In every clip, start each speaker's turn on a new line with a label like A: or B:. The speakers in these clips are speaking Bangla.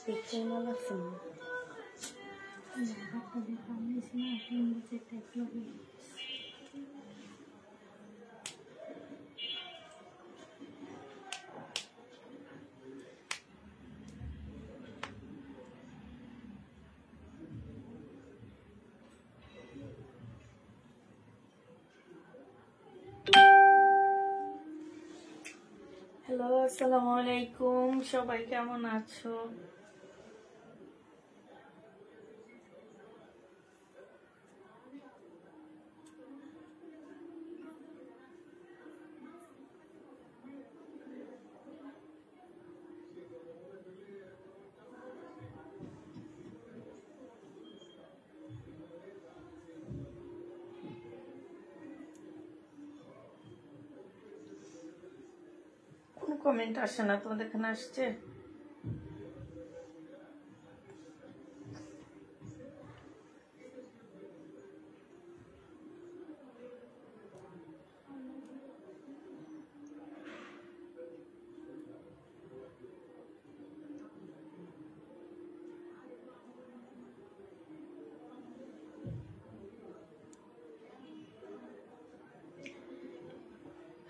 A: পিকচার মাল আছে না হাতটা দেখে আমি তিন বছর টাইপ লাগে। হ্যালো, আসসালামু আলাইকুম, সবাই কেমন আছো? কোন কমেন্ট আসে না তোমাদের এখানে? আসছে?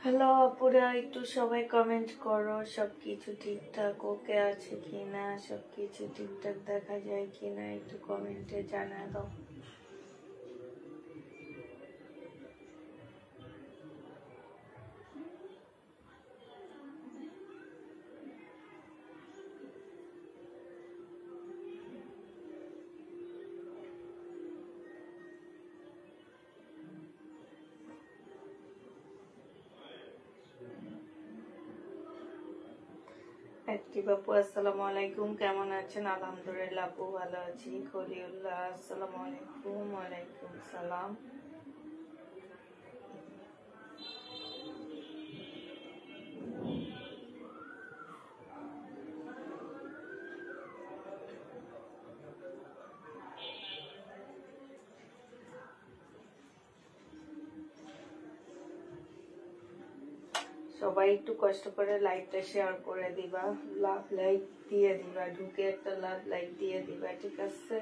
A: হ্যালো আপুরা, একটু সবাই কমেন্ট করো সবকিছু ঠিকঠাক ওকে আছে কিনা, সবকিছু ঠিকঠাক দেখা যায় কিনা একটু কমেন্টে জানা দাও। অ্যাক্টিভ আপু আসসালামু আলাইকুম, কেমন আছেন? আলহামদুলিল্লাহ আপু ভালো আছি। খলিউল্লাহ আসসালামু আলাইকুম। ওয়ালাইকুম সালাম। সবাই একটু কষ্ট করে লাইকটা শেয়ার করে দিবা, লাভ লাইক দিয়ে দিবা, ঢুকে একটা লাভ লাইক দিয়ে দিবা, ঠিক আছে?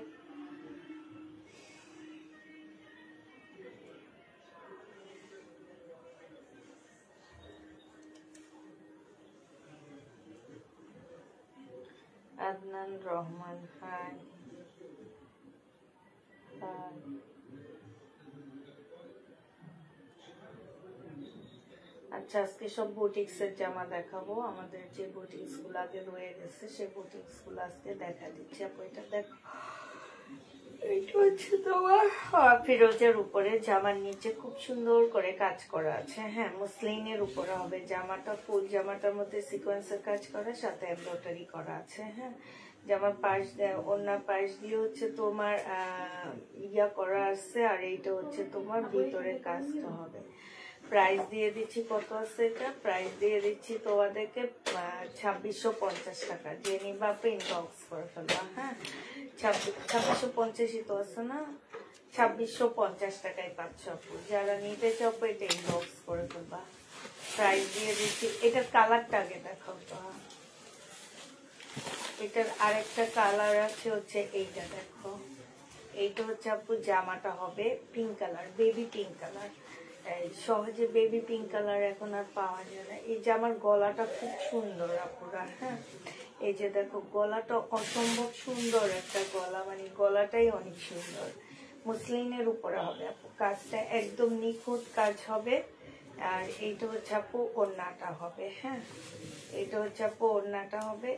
A: আদনান রহমান, হাই। আচ্ছা, আজকে সব বুটিক্সের জামা দেখাবো। আমাদের যে বুটিক্স গুলো আগে রয়ে গেছে সেই বুটিক্স গুলো আজকে দেখা দিচ্ছি। আপু এটা দেখো, এইটা হচ্ছে তোমার ফিরোজের উপরে, জামার নিচে খুব সুন্দর করে কাজ করা আছে। হ্যাঁ, মুসলিনের উপরে হবে জামাটা, ফুল জামাটার মধ্যে সিকোয়েন্সের কাজ করা, সাথে এমব্রয়ডারি করা আছে। হ্যাঁ, জামার পাশ দিয়ে, ওনার পাশ দিয়ে হচ্ছে তোমার ইয়া করা আছে, আর এইটা হচ্ছে তোমার ভিতরে কাজটা হবে। প্রাইস দিয়ে দিচ্ছি, কত আছে এটা? প্রাইস দিয়ে দিচ্ছি তোমাদেরকে 2650 টাকা। যে নিবা ইনবক্স করে ফেলবা। হ্যাঁ, 2650 তো আছে না, 2650 টাকায় পাচ্ছ আপু। যারা নিতে চাও এটা ইনবক্স করে ফেলবা। প্রাইস দিয়ে দিচ্ছি। এটার কালারটা আগে দেখাও তো। এটার আরেকটা কালার আছে, হচ্ছে এইটা দেখো। এইটা হচ্ছে আপু জামাটা হবে pink colour, baby pink colour. সহজে বেবি পিঙ্ক কালার এখন আর পাওয়া যায় না। এই জামার গলাটা খুব সুন্দর আপুরা। হ্যাঁ, এই যে দেখো গলাটা অসম্ভব সুন্দর একটা গলা, মানে গলাটাই অনেক সুন্দর। মুসলিনের উপরে হবে আপু, কাজটা একদম নিখুঁত কাজ হবে। আর এইটা হচ্ছে আপু ওড়নাটা হবে। হ্যাঁ, এইটা হচ্ছে আপু ওড়নাটা হবে।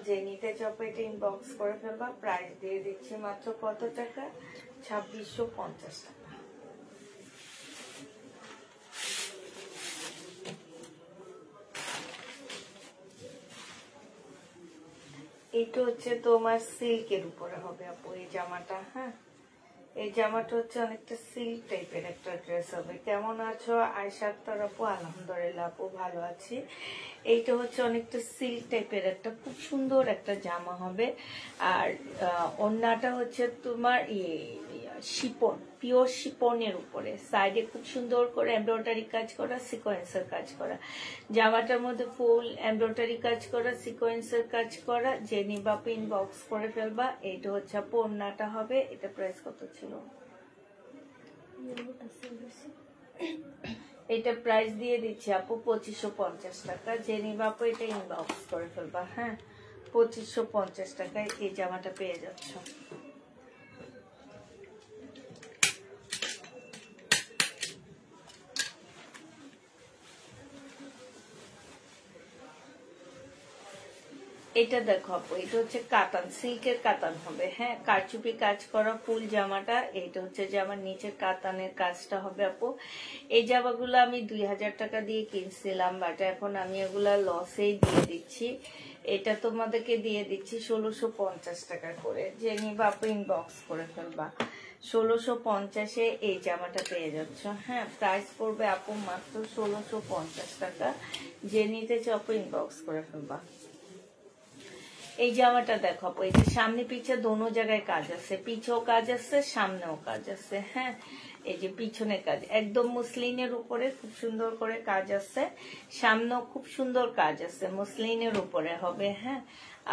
A: যে নিতে চাপো এটা ইনবক্স করে ফেলবা। প্রাইস দিয়ে দিচ্ছি মাত্র কত টাকা? 2650 টাকা। এইটা হচ্ছে তোমার সিল্কের উপরে হবে আপু এই জামাটা। হ্যাঁ, এই জামাটা হচ্ছে অনেকটা সিল্ক টাইপের একটা ড্রেস হবে। কেমন আছো আয়শা আক্তার আপু? আলহামদুলিল্লাহ আপু ভালো আছি। এইটা হচ্ছে অনেকটা সিল্ক টাইপের একটা খুব সুন্দর একটা জামা হবে। আর ওড়নাটা হচ্ছে তোমার শিপন, পিওর শিপনের উপরে সাইডে খুব সুন্দর করে এমব্রয়ডারি কাজ করা, সিকোয়েন্সের কাজ করা, জামাটার মধ্যে ফুল এমব্রয়ডারি কাজ করা, সিকোয়েন্সের কাজ করা। যে নিবা ইনবক্স করে ফেলবা। এইটা হচ্ছে আপু ওড়নাটা হবে। এটা প্রাইস কত ছিল? এটা প্রাইস দিয়ে দিচ্ছি আপু 2550 টাকা। যে নিবা আপু এটা ইনবক্স করে ফেলবা। হ্যাঁ, 2550 টাকায় এই জামাটা পেয়ে যাচ্ছ। এটা দেখো আপু, এটা হচ্ছে কাতান, সিল্কের কাতান হবে। হ্যাঁ, কারচুপি কাজ করা ফুল জামাটা। এইটা হচ্ছে জামার নিচের কাতানের কাজটা হবে আপু। এই জামাগুলো আমি 2000 টাকা দিয়ে কিনছিলাম, বাট এখন আমি এগুলা লসেই দিয়ে দিচ্ছি। এটা তোমাদেরকে দিয়ে দিচ্ছি 1650 টাকা করে। যে নিবা আপু ইনবক্স করে ফেলবা। 1650-এ এই জামাটা পেয়ে যাচ্ছ। হ্যাঁ, প্রাইস পড়বে আপু মাত্র 1650 টাকা। যে নিতে চাও আপু ইনবক্স করে ফেলবা। এই জামাটা দেখো, এই যে সামনে পিছে দোনো জায়গায় কাজ আছে, পিছেও কাজ আছে, সামনেও কাজ আছে। হ্যাঁ, এই যে পিছনে কাজ একদম মুসলিনের উপরে খুব সুন্দর করে কাজ আছে, সামনেও খুব সুন্দর কাজ আছে, মুসলিনের উপরে হবে। হ্যাঁ,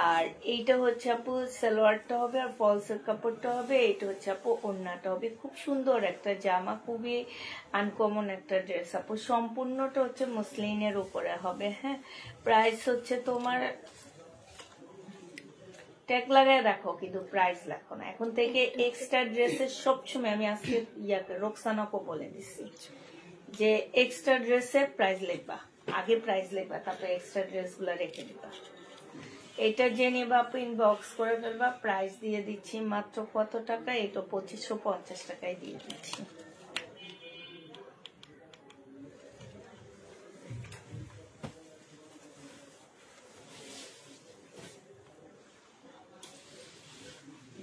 A: আর এইটা হচ্ছে আপু সালোয়ারটা হবে, আর ফলসের কাপড়টা হবে। এইটা হচ্ছে আপু ওড়নাটা হবে। খুব সুন্দর একটা জামা, খুবই আনকমন একটা ড্রেস আপু। সম্পূর্ণটা হচ্ছে মুসলিনের উপরে হবে। হ্যাঁ, প্রাইস হচ্ছে তোমার ট্যাগ লাগায় দেখো, কিন্তু প্রাইস লেখো না। এখন থেকে এক্সট্রা ড্রেসের সবসময় আমি আজকে রোকসানাকে বলে দিচ্ছি যে এক্সট্রা ড্রেসের প্রাইস লিখবা, আগে প্রাইস লিখবা, তারপরে এক্সট্রা ড্রেস গুলা রেখে দিবা। এটা যে নিবা আপু ইনবক্স করে ফেলবা। প্রাইস দিয়ে দিচ্ছি মাত্র কত টাকা? এটা 2550 টাকায় দিয়ে দিচ্ছি।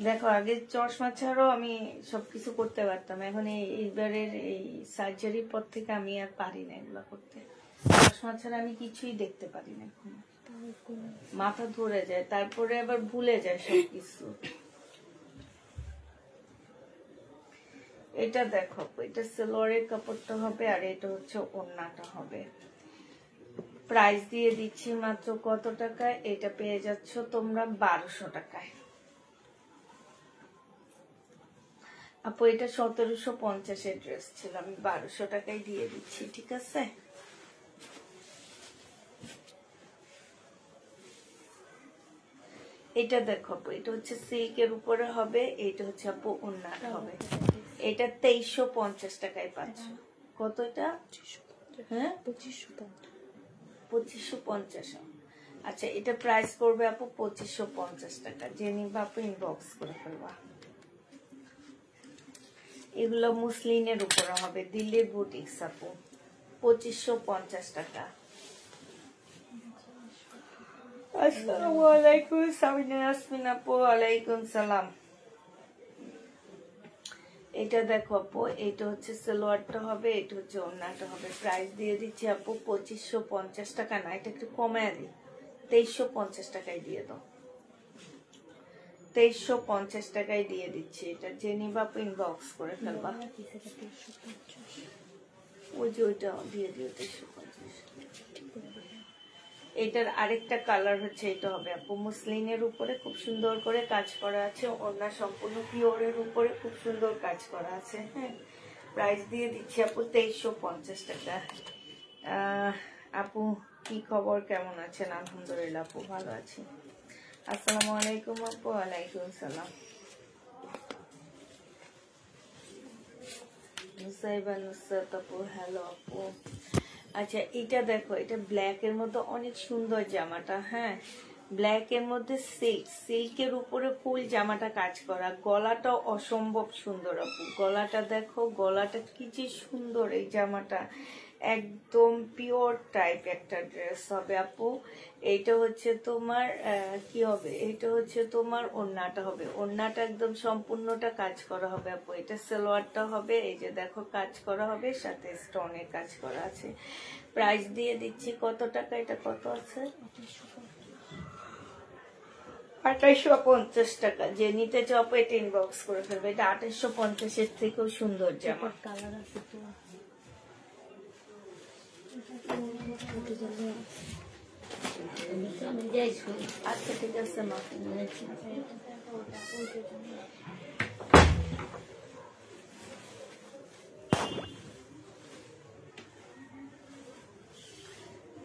A: দেখো, আগে চশমা ছাড়াও আমি সবকিছু করতে পারতাম, এখন এইবারের এই সার্জারির পর থেকে আমি আর পারি না এগুলা করতে। চশমা ছাড়া আমি কিছুই দেখতে পারি না, এখন মাথা ধরে যায়, তারপরে আবার ভুলে যায় সবকিছু। এটা দেখো, এটা সালোয়ারের কাপড়টা হবে, আর এটা হচ্ছে ওড়নাটা হবে। প্রাইস দিয়ে দিচ্ছি মাত্র কত টাকায়? এটা পেয়ে যাচ্ছ তোমরা 1200 টাকায়। আপু এটা 1750-এর ড্রেস ছিল, আমি 1200 টাকায় দিয়ে দিচ্ছি, ঠিক আছে? এটা দেখো আপু, এটা হচ্ছে সিল্কের উপরে হবে, এটা হচ্ছে আপু ওড়নাটা হবে। এটা 2350 টাকায় পাচ্ছ। কত এটা? হ্যাঁ, 2550। আচ্ছা, এটা প্রাইস করবে আপু 2550 টাকা। যে নিবা আপু ইনবক্স করে ফেলবা। এগুলো মুসলিনের উপরে হবে, দিল্লির বুটিক্স আপু, 2550 টাকা। আসসালামু আলাইকুম সাবিনা ইয়াসমিন আপু। ওয়ালাইকুম সালাম। এটা দেখো আপু, এটা হচ্ছে সালোয়ারটা হবে, এটা হচ্ছে ওড়নাটা হবে। প্রাইস দিয়ে দিচ্ছি আপু 2550 টাকা। না, এটা একটু কমায় দিই, 2350 টাকায় দিয়ে দাও। 2350 টাকায় দিয়ে দিচ্ছি। এটা যে নিবা আপু ইনবক্স করে ফেলবা। ওই যে ওইটা দিয়ে দিও 2350। এটার আরেকটা কালার হচ্ছে, এটা হবে আপু মুসলিনের উপরে খুব সুন্দর করে কাজ করা আছে, ওড়না সম্পূর্ণ পিওরের উপরে খুব সুন্দর কাজ করা আছে। হ্যাঁ, প্রাইস দিয়ে দিচ্ছি আপু 2350 টাকা। আপু কি খবর, কেমন আছেন? আলহামদুলিল্লাহ আপু, ভালো আছি। আসসালামু আলাইকুম আপু। ওয়ালাইকুম সালাম। নুসাইবা নুসরাত আপু, হ্যালো আপু। আচ্ছা, এটা দেখো, এটা ব্ল্যাক এর মধ্যে অনেক সুন্দর জামাটা। হ্যাঁ, ব্ল্যাক এর মধ্যে সিল্কের উপরে ফুল জামাটা কাজ করা, গলাটাও অসম্ভব সুন্দর আপু। গলাটা দেখো, গলাটা কি যে সুন্দর। এই জামাটা একদম পিওর টাইপ একটা ড্রেস হবে আপু। এইটা হচ্ছে তোমার কি হবে, এটা হচ্ছে তোমার ওড়নাটা হবে। ওড়নাটা একদম সম্পূর্ণটা কাজ করা হবে আপু। এটা সালোয়ারটা হবে, এই যে দেখো কাজ করা হবে, সাথে স্টোনের কাজ করা আছে। প্রাইস দিয়ে দিচ্ছি কত টাকা? এটা কত আছে? 2850 টাকা। যে নিতে চাও এটা ইনবক্স করে ফেলবে। এটা 2850 এর থেকেও সুন্দর জামা।
B: কালার আছে তো
A: আচ্ছা ঠিক আছে মা।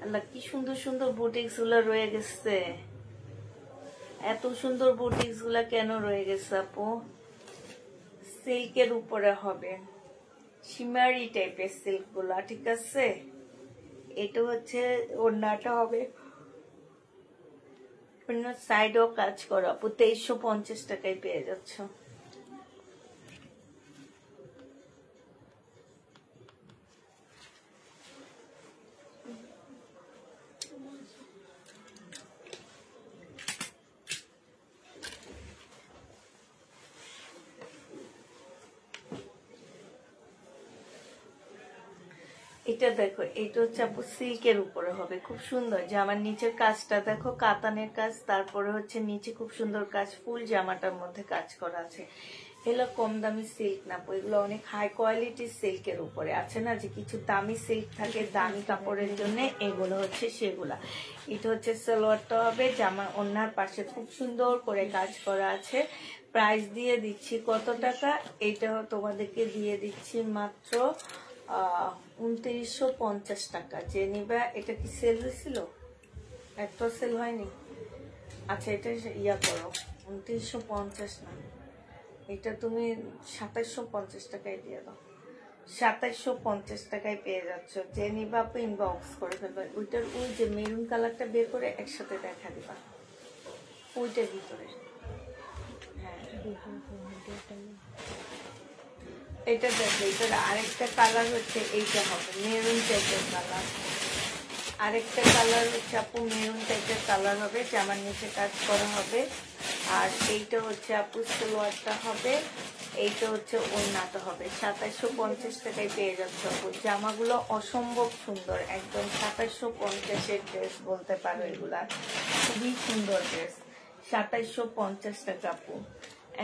A: আল্লাহ কি সুন্দর সুন্দর বুটিক্স গুলা রয়ে গেছে। এত সুন্দর বুটিক্স গুলা কেন রয়ে গেছে আপু? সিল্কের উপরে হবে, শিমারি টাইপের সিল্ক গুলা, ঠিক আছে। এটা হচ্ছে ওড়নাটা হবে, সাইডও কাজ করা আপু। 2350 টাকায় পেয়ে যাচ্ছ। এটা দেখো, এটা হচ্ছে আপু সিল্কের উপরে হবে, খুব সুন্দর। জামার নিচের কাজটা দেখো, কাতানের কাজ, তারপরে হচ্ছে নিচে খুব সুন্দর কাজ, ফুল জামাটার মধ্যে কাজ করা আছে। এগুলো কম দামি সিল্ক না আপু, এগুলো অনেক হাই কোয়ালিটির সিল্কের উপরে আছে না, যে কিছু দামি সিল্ক থাকে দামি কাপড়ের জন্য, এগুলো হচ্ছে সেগুলা। এটা হচ্ছে সালোয়ারটা হবে, জামার ওড়নার পাশে খুব সুন্দর করে কাজ করা আছে। প্রাইস দিয়ে দিচ্ছি কত টাকা? এটা তোমাদেরকে দিয়ে দিচ্ছি মাত্র 2950 টাকা। যে নিবা, এটা কি সেল হয়েছিল? একটা সেল হয়নি। আচ্ছা এটা ইয়া করো, 2950 না, এটা তুমি 2750 টাকায় দিয়ে দাও। 2750 টাকায় পেয়ে যাচ্ছ। যে নিবা আপু ইনবক্স করে ফেলবে। ওইটার ওই যে মেরুন কালারটা বের করে একসাথে দেখা দিবা, ওইটার ভিতরে। হ্যাঁ এটা দেখো, এটার আরেকটা কালার হচ্ছে এইটা হবে মেরুন টাইপের কালার। আরেকটা কালার হচ্ছে আপু মেরুন টাইপের কালার হবে, জামার নিচে কাজ করা হবে। আর এইটা হচ্ছে আপু সালোয়ারটা হবে, এইটা হচ্ছে ওড়নাটা হবে। 2750 টাকায় পেয়ে যাচ্ছে আপু। জামাগুলো অসম্ভব সুন্দর, একদম 2750-এর ড্রেস বলতে পারো। এগুলা খুবই সুন্দর ড্রেস। 2750 টাকা আপু।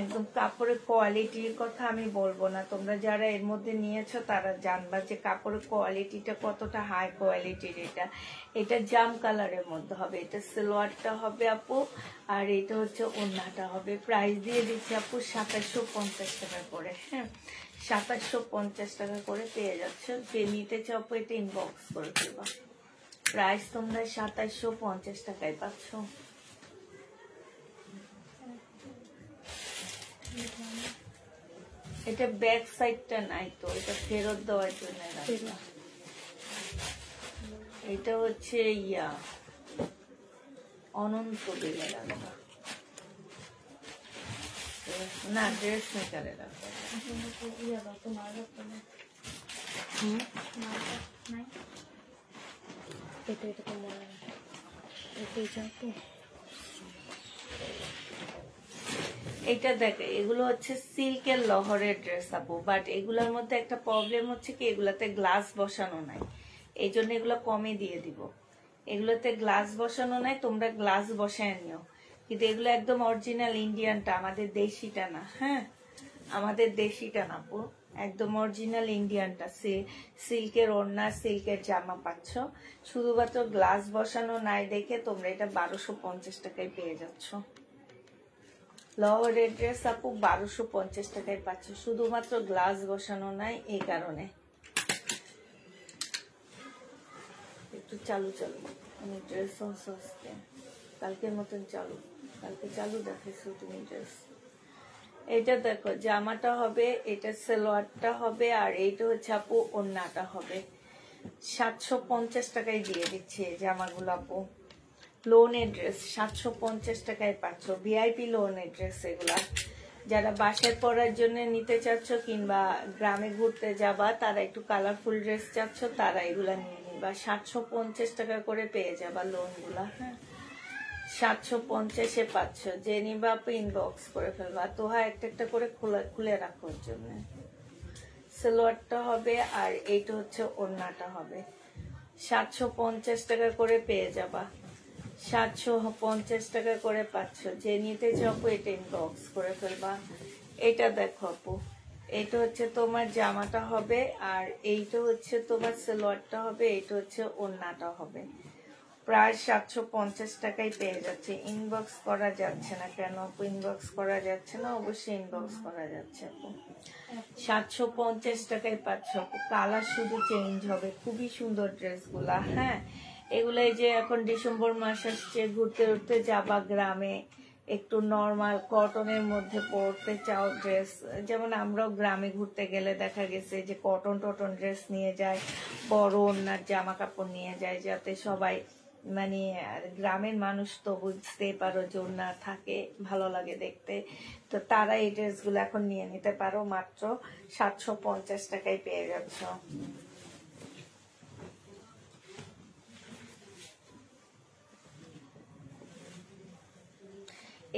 A: একদম কাপড়ের কোয়ালিটির কথা আমি বলবো না, তোমরা যারা এর মধ্যে নিয়েছো তারা জানবা যে কাপড়ের কোয়ালিটিটা কতটা হাই কোয়ালিটির। এটা জাম কালারের মধ্যে হবে। এটা সালোয়ারটা হবে আপু, আর এটা হচ্ছে ওড়নাটা হবে। প্রাইস দিয়ে দিচ্ছি আপু 2750 টাকা করে। হ্যাঁ 2750 টাকা করে পেয়ে যাচ্ছ। যে নিতে চাও আপু এটা ইনবক্স করে দেবা। প্রাইস তোমরা 2750 টাকায় পাচ্ছ। এটা ব্যাক সাইডটা নাই তো, এটা ফেরত দেওয়ার জন্য। এটা হচ্ছে ইয়া অনন্ত বেলে রাখবা না, ড্রেস মেকারে রাখবা। এটা দেখে, এগুলো হচ্ছে সিল্কের লহরের ড্রেস আপু, বাট এগুলোর মধ্যে একটা প্রবলেম হচ্ছে কি, এগুলাতে গ্লাস বসানো নাই, এই জন্য এগুলো কমে দিয়ে দিব। এগুলোতে গ্লাস বসানো নাই, তোমরা গ্লাস বসায় নিও। কিন্তু এগুলো একদম অরিজিনাল ইন্ডিয়ানটা, আমাদের দেশিটা না। হ্যাঁ আমাদের দেশিটা না আপু, একদম অরিজিনাল ইন্ডিয়ানটা। সিল্কের ওড়না, সিল্কের জামা পাচ্ছ। শুধুমাত্র গ্লাস বসানো নাই দেখে তোমরা এটা 1250 টাকায় পেয়ে যাচ্ছ। লহরের ড্রেস আপু 1250 টাকায় পাচ্ছ, শুধুমাত্র গ্লাস বসানো নাই এই কারণে। একটু চালু চালু, আমি ড্রেস সস্তে কালকের মতন চালু, কালকে চালু দেখাইছো তুমি ড্রেস। এটা দেখো জামাটা হবে, এটা সালোয়ারটা হবে, আর এইটা হচ্ছে আপু ওড়নাটা হবে। 750 টাকায় দিয়ে দিচ্ছে জামাগুলো আপু। লোনের ড্রেস 750 টাকায় পাচ্ছ, ভিআইপি লোনের ড্রেস। এগুলা যারা বাসায় পরার জন্য নিতে চাচ্ছ কিংবা গ্রামে ঘুরতে যাবা, তারা একটু কালারফুল ড্রেস চাচ্ছ, তারা এগুলা নিয়ে নিবা। 750 টাকা করে পেয়ে যাবা লোনগুলা। হ্যাঁ 750-এ পাচ্ছ। যে নিবা আপু ইনবক্স করে ফেলবা। তো হয় একটা একটা করে খুলে রাখার জন্য। সালোয়ারটা হবে, আর এইটা হচ্ছে ওড়নাটা হবে। 750 টাকা করে পেয়ে যাবা। 750 টাকা করে পাচ্ছ। যে নিতে চাও এটা ইনবক্স করে ফেলবা। এটা দেখো আপু, এটা হচ্ছে তোমার জামাটা হবে, আর এইটা হচ্ছে তোমার সালোয়ারটা হবে, এইটা হচ্ছে ওড়নাটা হবে। প্রায় 750 টাকায় পেয়ে যাচ্ছে। ইনবক্স করা যাচ্ছে না কেন আপু? ইনবক্স করা যাচ্ছে না, অবশ্যই ইনবক্স করা যাচ্ছে আপু। 750 টাকায় পাচ্ছ আপু। কালার শুধু চেঞ্জ হবে। খুবই সুন্দর ড্রেসগুলা। হ্যাঁ, এগুলো এই যে এখন ডিসেম্বর মাস আসছে, ঘুরতে ঘুরতে যাবা গ্রামে, একটু নর্মাল কটনের মধ্যে পরতে চাও ড্রেস, যেমন আমরাও গ্রামে ঘুরতে গেলে দেখা গেছে যে কটন টটন ড্রেস নিয়ে যায়, বড় ওড়নার জামা কাপড় নিয়ে যায়, যাতে সবাই মানে গ্রামের মানুষ তো বুঝতে পারো যে ওড়না থাকে, ভালো লাগে দেখতে, তো তারা এই ড্রেসগুলো এখন নিয়ে নিতে পারো। মাত্র 750 টাকায় পেয়ে যাচ্ছ।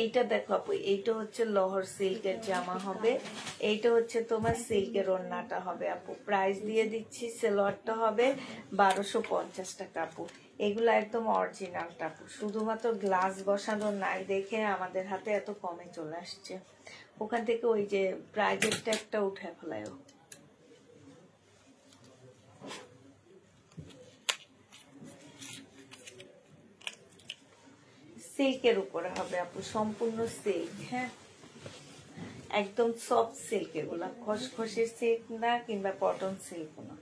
A: এইটা দেখো আপু, এইটা হচ্ছে লহর সিল্কের জামা হবে, এইটা হচ্ছে তোমার সিল্কের ওড়নাটা হবে আপু। প্রাইস দিয়ে দিচ্ছি, সালোয়ারটা হবে 1250 টাকা আপু। এগুলো একদম অরিজিনালটা আপু, শুধুমাত্র গ্লাস বসানো নাই দেখে আমাদের হাতে এত কমে চলে আসছে। ওখান থেকে ওই যে প্রাইজের ট্যাগটা উঠে ফেলায়। সিল্কের উপরে হবে আপু, সম্পূর্ণ সিল্ক। হ্যাঁ, একদম সফট সিল্ক, এগুলা খসখসে সিল্ক না কিংবা কটন সিল্ক না।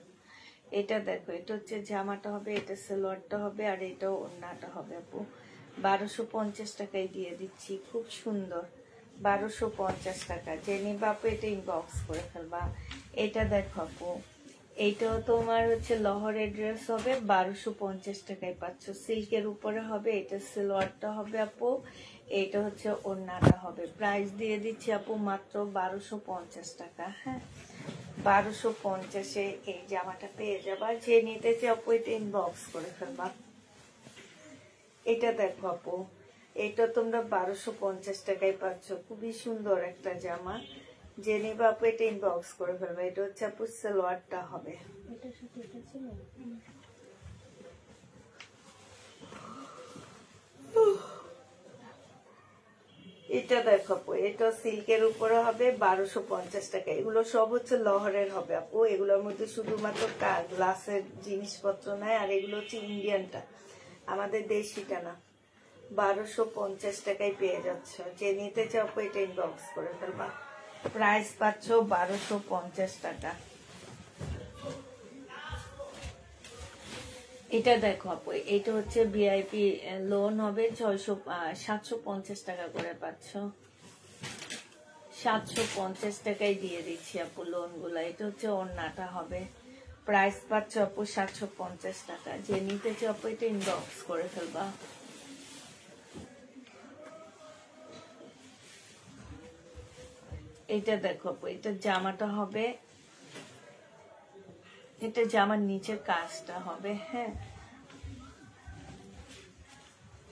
A: এটা দেখো, এটা হচ্ছে জামাটা হবে, এটা সালোয়ারটা হবে, আর এটা ওড়নাটা হবে আপু। 1250 টাকায় দিয়ে দিচ্ছি, খুব সুন্দর। 1250 টাকা। যে নিবা আপু এটা ইনবক্স করে ফেলবা। এটা দেখো আপু, এইটাও তোমার হচ্ছে লহরের ড্রেস হবে, 1250 টাকায় পাচ্ছ। সিল্কের উপরে হবে, এটা সালোয়ারটা হবে আপু, এইটা হচ্ছে ওড়নাটা হবে। প্রাইস দিয়ে দিচ্ছি আপু মাত্র 1250 টাকা। হ্যাঁ, 1250-এ এই জামাটা পেয়ে যাবা। যে নিতে চাও আপু এটা ইনবক্স করে ফেলবা। এটা দেখো আপু, এটা তোমরা 1250 টাকায় পাচ্ছ। খুবই সুন্দর একটা জামা। যে নিবা আপু এটা ইনবক্স করে ফেলবা। এটা হচ্ছে আপু সালোয়ারটা হবে। এটা দেখো আপু, এটা সিল্কের উপরে হবে, 1250 টাকা। এগুলো সব হচ্ছে লহরের হবে আপু। এগুলোর মধ্যে শুধুমাত্র গ্লাসের জিনিসপত্র নাই, আর এগুলো হচ্ছে ইন্ডিয়ানটা, আমাদের দেশিটা না। 1250 টাকায় পেয়ে যাচ্ছ। যে নিতে চাও আপু এটা ইনবক্স করে ফেলবা। প্রাইস পাচ্ছ 1250 টাকা। এটা দেখো আপু, এটা হচ্ছে ভিআইপি লোন হবে, 750 টাকা করে পাচ্ছ। 750 টাকায় দিয়ে দিচ্ছি আপু লোন গুলা। এটা হচ্ছে ওড়নাটা হবে। প্রাইস পাচ্ছ আপু 750 টাকা। যে নিতে চাও আপু এটা ইনবক্স করে ফেলবা। এটা দেখো আপু, এটা জামাটা হবে, এটা জামার নিচের কাজটা হবে। হ্যাঁ,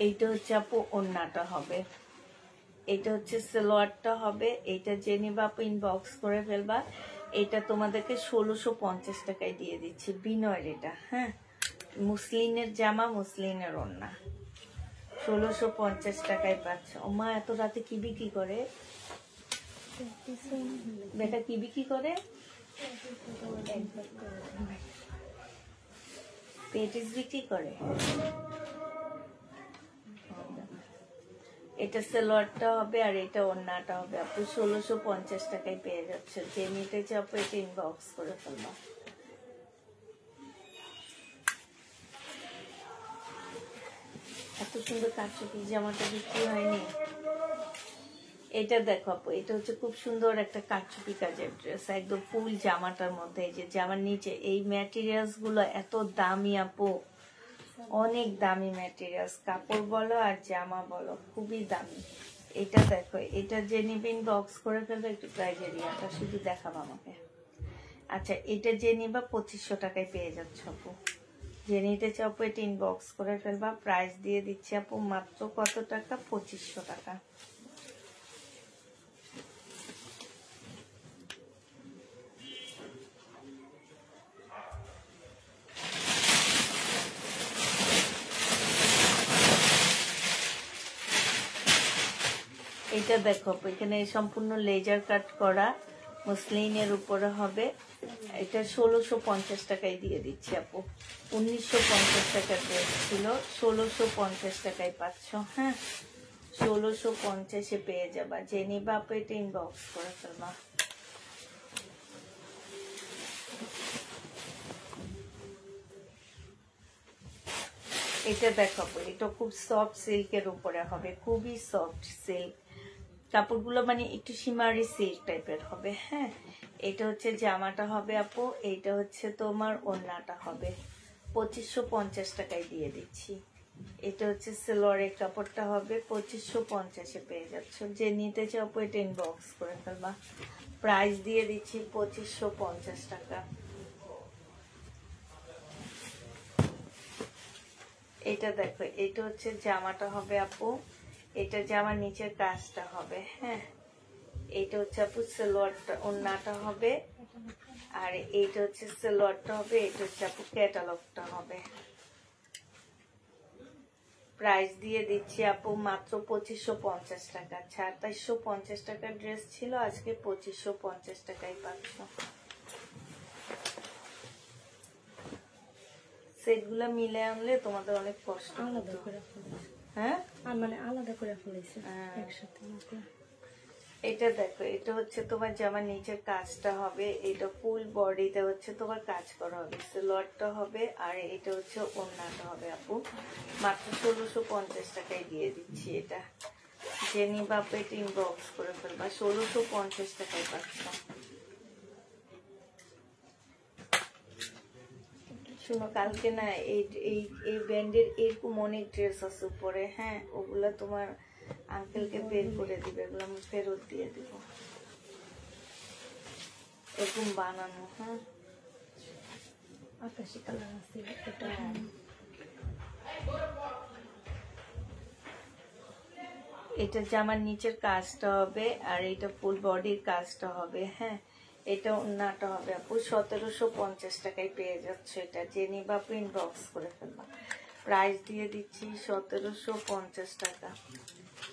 A: এইটা হচ্ছে আপু ওড়নাটা হবে, এটা হচ্ছে সালোয়ারটা হবে। এইটা যে নিবা আপু ইনবক্স করে ফেলবা। এটা তোমাদেরকে 1650 টাকায় দিয়ে দিচ্ছি, বিনয়ের এটা। হ্যাঁ, মুসলিনের জামা, মুসলিনের ওড়না, 1650 টাকায় পাচ্ছ। ও মা, এত রাতে কি বিক্রি করে বেটা? কি বিক্রি করে? পেটিস বিক্রি করে। এটা সালোয়ারটা হবে, আর এটা ওড়নাটা হবে আপু। 1650 টাকায় পেয়ে যাচ্ছে। যে নিতে চাও আপু এটা ইনবক্স করে ফেলবা। এত সুন্দর কাচুকি জামাটা বিক্রি হয়নি। এটা দেখো আপু, এটা হচ্ছে খুব সুন্দর একটা কাচুকি কাজের ড্রেস, একদম ফুল জামাটার মধ্যে। এই যে জামার নিচে এই ম্যাটেরিয়ালস গুলো এত দামি আপু, অনেক দামি ম্যাটেরিয়ালস, কাপড় বলো আর জামা বলো, খুবই দামি। এটা দেখো, এটা যে নিবে ইনবক্স করে ফেলবে। একটু প্রাইস এরিয়াটা শুধু দেখাবো আমাকে। আচ্ছা, এটা যে নিবা 2500 টাকায় পেয়ে যাচ্ছ আপু। যে নিতে চাও আপু এটা ইনবক্স করে ফেলবা। প্রাইস দিয়ে দিচ্ছি আপু মাত্র কত টাকা? 2500 টাকা। এটা দেখো এখানে সম্পূর্ণ লেজার কাট করা মসলিনের উপরে হবে। এটা 1650 টাকায় দিয়ে দিচ্ছি আপু। 1950 টাকার ড্রেস ছিল, 1650 টাকায় পাচ্ছ। হ্যাঁ, 1650-এ পেয়ে যাবা। যে নিবা আপু এটা ইনবক্স করে ফেলবা। এটা দেখো, এটা খুব সফট সিল্কের উপরে হবে, খুবই সফট সিল্ক কাপড়গুলো, মানে একটু শিমারি সিল্ক টাইপের হবে। হ্যাঁ, এটা হচ্ছে জামাটা হবে আপু, এইটা হচ্ছে তোমার ওড়নাটা হবে। 2550 টাকায় দিয়ে দিচ্ছি। এটা হচ্ছে সেলোয়ারের কাপড়টা হবে, 2550-এ পেয়ে যাচ্ছ। যে নিতে চাও আপু এটা ইনবক্স করে ফেলবা। প্রাইস দিয়ে দিচ্ছি 2550 টাকা। এটা দেখো, এটা হচ্ছে জামাটা হবে আপু, এটা জামার নিচের কাজটা হবে। হ্যাঁ, এটা হচ্ছে আপু সালোয়ারটা, ওড়নাটা হবে, আর এইটা হচ্ছে সালোয়ারটা হবে, এটা হচ্ছে আপু ক্যাটালগটা হবে। প্রাইস দিয়ে দিচ্ছি আপু মাত্র 2550 টাকা। 2750 টাকার ড্রেস ছিল, আজকে 2550 টাকায় পাচ্ছ। সেটগুলো মিলে আনলে তোমাদের অনেক কষ্ট।
B: আলাদা করে ফেলেছে।
A: হ্যাঁ,
B: মানে আলাদা করে ফেলেছে একসাথে।
A: এটা দেখো, এটা হচ্ছে তোমার জামার নিচের কাজটা হবে, এটা ফুল বডিতে হচ্ছে তোমার কাজ করা হবে, সালোয়ারটা হবে, আর এটা হচ্ছে ওড়নাটা হবে আপু। মাত্র 1650 টাকায় দিয়ে দিচ্ছি এটা। যে নিবা আপু এটা ইনবক্স করে ফেলবা। 1650 টাকায় পাচ্ছ। শুনো, কালকে না এই ব্র্যান্ডের এরকম অনেক ড্রেস আছে উপরে। হ্যাঁ, ওগুলা তোমার আঙ্কেলকে বের করে দিবে, এগুলো আমি ফেরত দিয়ে দিব, এরকম বানানো। হ্যাঁ,
B: আকাশি কালার আছে এটা।
A: এটা জামার নিচের কাজটা হবে, আর এটা ফুল বডির কাজটা হবে। হ্যাঁ, এটা ওড়নাটা হবে আপু। 1750 টাকায় পেয়ে যাচ্ছে এটা। যে নিবা আপু ইনবক্স করে ফেলবা। প্রাইস দিয়ে দিচ্ছি 1750 টাকা।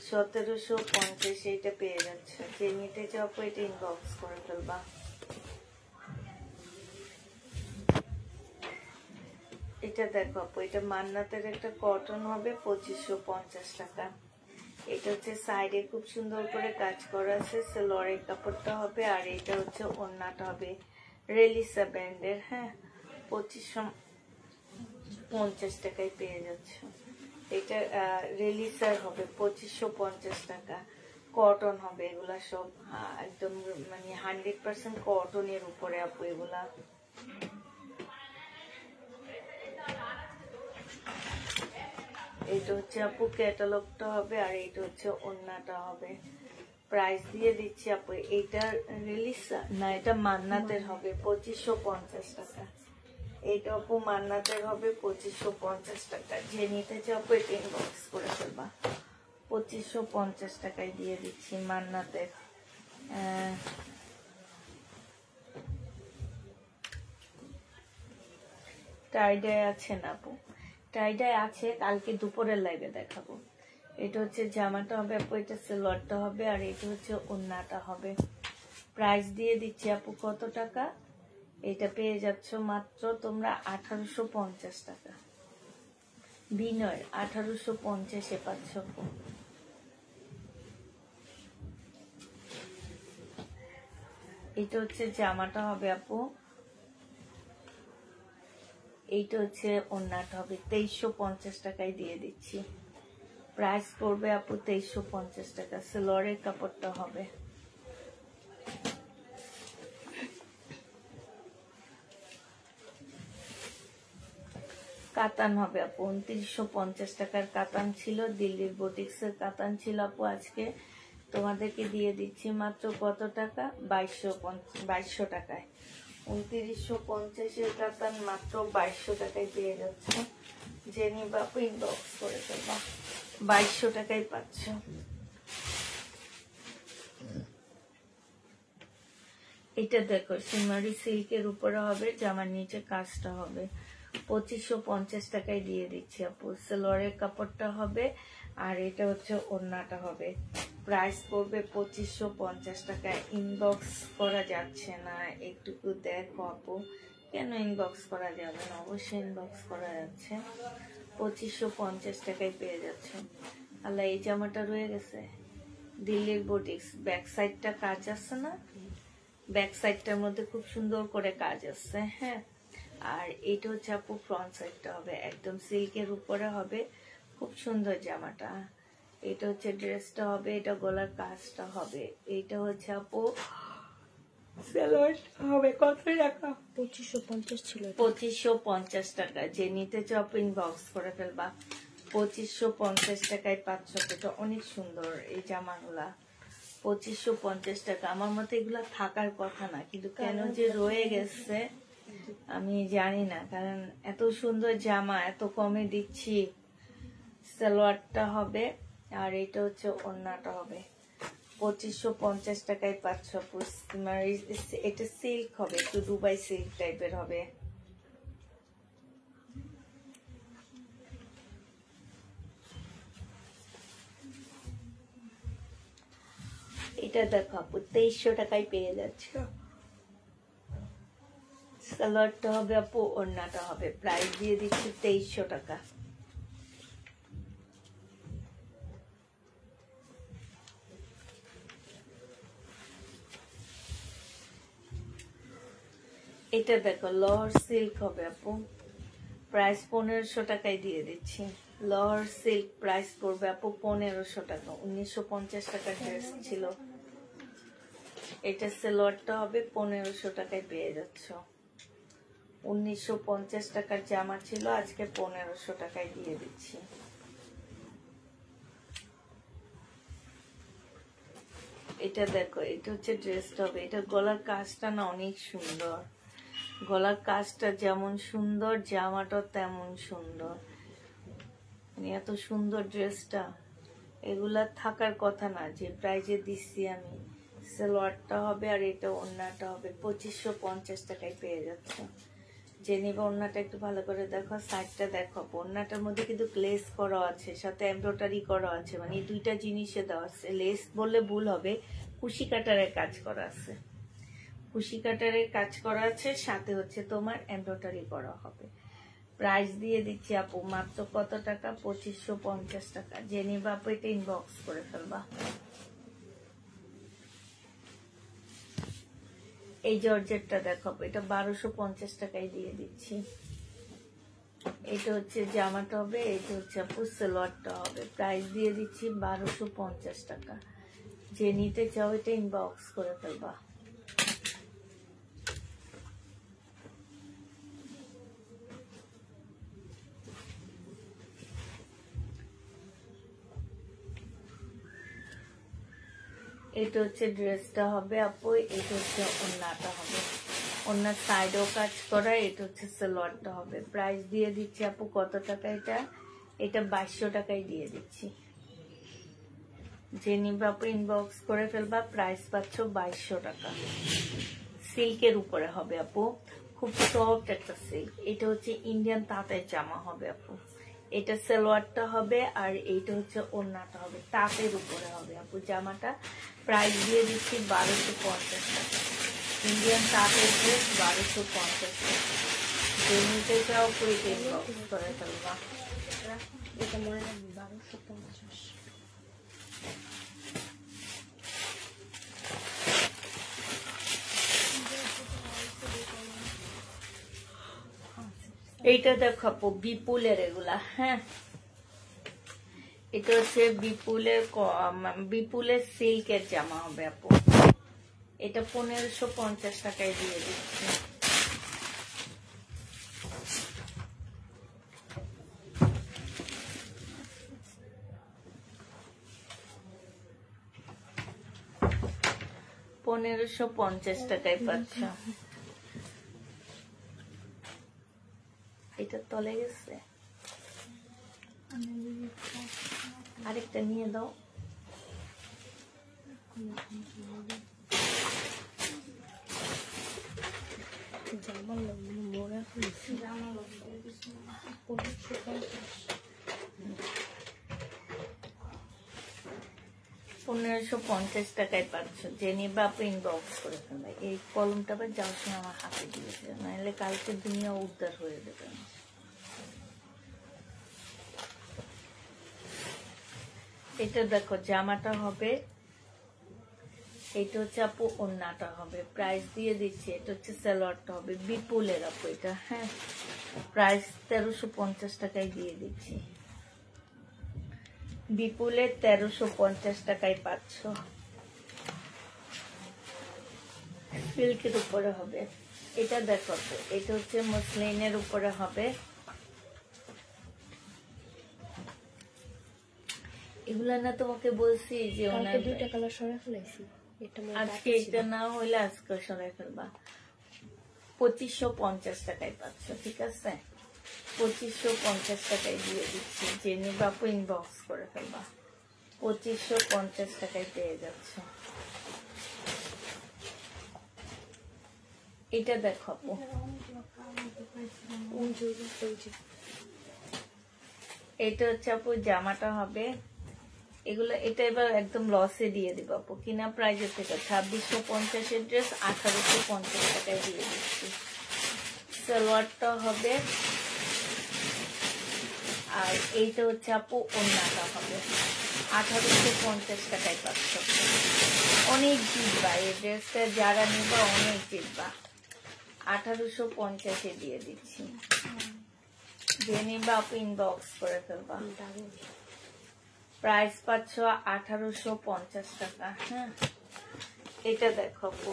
A: 1750 এইটা পেয়ে যাচ্ছে। যে নিতে চাও আপু এটা ইনবক্স করে ফেলবা। এটা দেখো আপু, এটা মান্নাতের একটা কটন হবে, 2550 টাকা। এটা হচ্ছে সাইডে খুব সুন্দর করে কাজ করা আছে, সালোয়ারের কাপড়টা হবে, আর এটা হচ্ছে ওড়নাটা হবে রেলিসা ব্র্যান্ডের। হ্যাঁ, 2550 টাকায় পেয়ে যাচ্ছে। এটা রেলিসার হবে, 2550 টাকা। কটন হবে এগুলা সব, একদম মানে 100% কটনের উপরে আপু এগুলা। এটা হচ্ছে আপু ক্যাটালগটা হবে, আর এটা হচ্ছে ওড়নাটা হবে। প্রাইস দিয়ে দিচ্ছি আপু, এইটা রিলিজ না, এটা মান্নাতের হবে 2550 টাকা। এইটা আপু মান্নাতের হবে 2550 টাকা। যে নিতে চাও আপু এটা ইনবক্স করে ফেলবা। 2550 টাকায় দিয়ে দিচ্ছি মান্নাতের। টাইডাই আছে না আপু? টাইডাই আছে, কালকে দুপুরের লাইভে দেখাবো। এটা হচ্ছে জামাটা হবে আপু, এটা সালোয়ারটা হবে, আর এটা হচ্ছে ওড়নাটা হবে। প্রাইস দিয়ে দিচ্ছি আপু কত টাকা? এটা পেয়ে যাচ্ছ মাত্র তোমরা 1850 টাকা। বিনয় 1850-এ পাচ্ছ আপু। এটা হচ্ছে জামাটা হবে আপু, এইটা হচ্ছে ওড়নাটা হবে। 2350 টাকায় দিয়ে দিচ্ছি। প্রাইস পড়বে আপু 2350 টাকা। সালোয়ারের কাপড়টা হবে। কাতান হবে আপু, 2950 টাকার কাতান ছিল, দিল্লির বুটিক্সের কাতান ছিল আপু। আজকে তোমাদেরকে দিয়ে দিচ্ছি মাত্র কত টাকা? 2200 টাকায়। 2950-এর কাতান মাত্র 2200 টাকায় পেয়ে যাচ্ছে। যে নিবা আপু ইনবক্স করে ফেলবা। 2200 টাকায় পাচ্ছ। এটা দেখো, সিমারি সিল্কের উপরে হবে, জামার নিচে কাজটা হবে। 2550 টাকায় দিয়ে দিচ্ছি আপু। সালোয়ারের কাপড়টা হবে, আর এটা হচ্ছে ওড়নাটা হবে। প্রাইস পড়বে 2550 টাকা। ইনবক্স করা যাচ্ছে না, একটুকু দেখো আপু। কেন ইনবক্স করা যাবে না? অবশ্যই ইনবক্স করা যাচ্ছে। 2550 টাকায় পেয়ে যাচ্ছে। আল্লাহ, এই জামাটা রয়ে গেছে দিল্লির বুটিক্স। ব্যাক সাইডটা কাজ আছে না, ব্যাক সাইডটার মধ্যে খুব সুন্দর করে কাজ আছে। হ্যাঁ, আর এটা হচ্ছে আপু ফ্রন্ট সাইডটা হবে একদম সিল্কের উপরে হবে, খুব সুন্দর জামাটা। এটা হচ্ছে ড্রেসটা হবে, এটা গলার কাজটা হবে। এটা হচ্ছে আপু সালোয়ার হবে। কত টাকা?
B: 2550 ছিল।
A: 2550 টাকা। যে নিতে চাও ইনবক্স করে ফেলবা। 2550 টাকায় পাচ্ছ। এটা অনেক সুন্দর এই জামাগুলা। 2550 টাকা। আমার মতে এগুলা থাকার কথা না, কিন্তু কেন যে রয়ে গেছে আমি জানি না। কারণ এত সুন্দর জামা এত কমে দিচ্ছি। সালোয়ারটা হবে আর এটা হচ্ছে ওড়নাটা হবে। 2550 টাকায় পাচ্ছ। এটা সিল্ক হবে, একটু দুবাই সিল্ক টাইপের হবে। এটা দেখো আপু 2300 টাকায় পেয়ে যাচ্ছে। সালোয়ারটা হবে আপু, ওড়নাটা হবে। প্রাইস দিয়ে দিচ্ছি 2300 টাকা। এটা দেখো লহর সিল্ক হবে আপু, প্রাইস 1500 টাকায় দিয়ে দিচ্ছি। লহর সিল্ক প্রাইস পড়বে আপু 1500 টাকা। 1950 টাকার ড্রেস ছিল। এটা সালোয়ারটা হবে 1500 টাকায় পেয়ে যাচ্ছ। 1950 টাকার জামা ছিল, আজকে 1500 টাকায় দিয়ে দিচ্ছি। এটা দেখো, এটা হচ্ছে ড্রেসটা হবে। এটা গলার কাজটা না অনেক সুন্দর। গলার কাজটা যেমন সুন্দর, জামাটা তেমন সুন্দর। মানে এত সুন্দর ড্রেসটা, এগুলা থাকার কথা না যে প্রাইজে দিচ্ছি আমি। সালোয়ারটা হবে আর এটা ওড়নাটা হবে। 2550 টাকায় পেয়ে যাচ্ছে। যে নিবে ওড়নাটা একটু ভালো করে দেখো, সাইডটা দেখো। ওড়নাটার মধ্যে কিন্তু লেস করা আছে, সাথে এমব্রয়ডারি করা আছে। মানে এই দুইটা জিনিসে দেওয়া আছে। লেস বললে ভুল হবে, কুশি কাটারের কাজ করা আছে। কুশি কাটারের কাজ করা আছে, সাথে হচ্ছে তোমার এমব্রয়ডারি করা হবে। প্রাইস দিয়ে দিচ্ছি আপু মাত্র কত টাকা? 2550 টাকা। যে নিবা আপু এটা ইনবক্স করে ফেলবা। এই জর্জেটটা দেখো, এটা 1250 টাকায় দিয়ে দিচ্ছি। এটা হচ্ছে জামাটা হবে, এটা হচ্ছে আপু সালোয়ারটা হবে। প্রাইস দিয়ে দিচ্ছি 1250 টাকা। যে নিতে চাও এটা ইনবক্স করে ফেলবা। এটা হচ্ছে ড্রেসটা হবে আপু, এটা হচ্ছে ওড়নাটা হবে। ওড়নার সাইডেও কাজ করা। এটা হচ্ছে সালোয়ারটা হবে। প্রাইস দিয়ে দিচ্ছি আপু কত টাকা? এটা 2200 টাকায় দিয়ে দিচ্ছি। যে নিবে আপু ইনবক্স করে ফেলবা। প্রাইস পাচ্ছ 2200 টাকা। সিল্কের উপরে হবে আপু, খুব সফট একটা সিল্ক। এটা হচ্ছে ইন্ডিয়ান তাঁতের জামা হবে আপু। এটা সালোয়ারটা হবে আর এইটা হচ্ছে ওড়নাটা হবে। তাঁতের উপরে হবে আপু জামাটা। প্রাইস দিয়ে দিচ্ছি 1250 টাকা। ইন্ডিয়ান তাঁতের ড্রেস 1250 টাকা। যে নিতে চাও এটা ইনবক্স করে ফেলবা।
B: এটা মনে রাখবি 1250।
A: এইটা দেখো আপু বিপুলের এগুলা। হ্যাঁ, এটা হচ্ছে বিপুলের সিল্কের জামা হবে আপু। এটা 1550 টাকায় দিয়ে দিচ্ছি। $1550 টাকায় পাচ্ছ। এটা তলে গেছে, আরেকটা নিয়ে দাও।
B: জামার মোড়া ফেলছি। জামা 1550।
A: 1550 টাকায় পাচ্ছ। যে নিবা আপনি ইনবক্স করে ফেলবে। এই কলমটা আবার যাওয়ার সময় আমার হাতে দিয়েছে, নাহলে কালকে দুনিয়া উদ্ধার হয়ে যাবে। এটা দেখো জামাটা হবে, এটা হচ্ছে আপু ওড়নাটা হবে। প্রাইস দিয়ে দিচ্ছি, এটা হচ্ছে সালোয়ারটা হবে বিপুলের আপু এটা। হ্যাঁ, প্রাইস 1350 টাকায় দিয়ে দিচ্ছি। বিপুলের 1350 টাকায় পাচ্ছ। সিল্কের উপরে হবে। এটা দেখো, এটা হচ্ছে মসলিনের উপরে হবে। এগুলা না তোমাকে বলছি যে
B: কালকে দুইটা কালার সরাই ফেলাইছি।
A: আজকে এটা না হইলে আজকে সরাই ফেলবা। 2550 টাকায় পাচ্ছ, ঠিক আছে? 2550 টাকায় দিয়ে দিচ্ছি। যে নিবা আপু ইনবক্স করে ফেলবা। 2550 টাকায় পেয়ে যাচ্ছ। এটা দেখো আপু, এটা হচ্ছে আপু জামাটা হবে। এগুলো এটা এবার একদম লসে দিয়ে দিব আপু। কিনা প্রাইজের থেকে 2650 এর ড্রেস 1850 টাকায় দিয়ে দিচ্ছি। সালোয়ারটা হবে, আর এইটা হচ্ছে আপু ওড়নাটা হবে। 1850 টাকায় পাচ্ছ। অনেক জিতবা এই ড্রেসটা, যারা নিবা অনেক জিতবা। 1850 দিয়ে দিচ্ছি। যে নিবা আপু ইনবক্স করে ফেলবা। প্রাইস পাচ্ছ 1850 টাকা। হ্যাঁ, এটা দেখো আপু,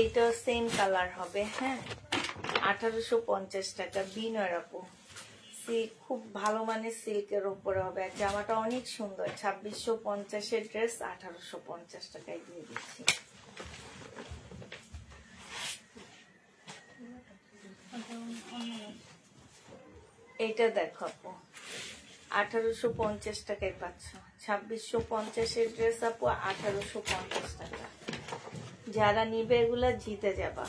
A: এটা সেম কালার হবে। হ্যাঁ, 1850 টাকা। বিনয় আপু, সিল্ক, খুব ভালো মানের সিল্কের উপরে হবে। আর জামাটা অনেক সুন্দর। 2650 এর ড্রেস 1850 টাকায় দিয়ে দিচ্ছি। এটা দেখো আপু, 1850 টাকায় পাচ্ছ। 2650 এর ড্রেস আপু 1850 টাকা। যারা নিবে এগুলা জিতে যাবা।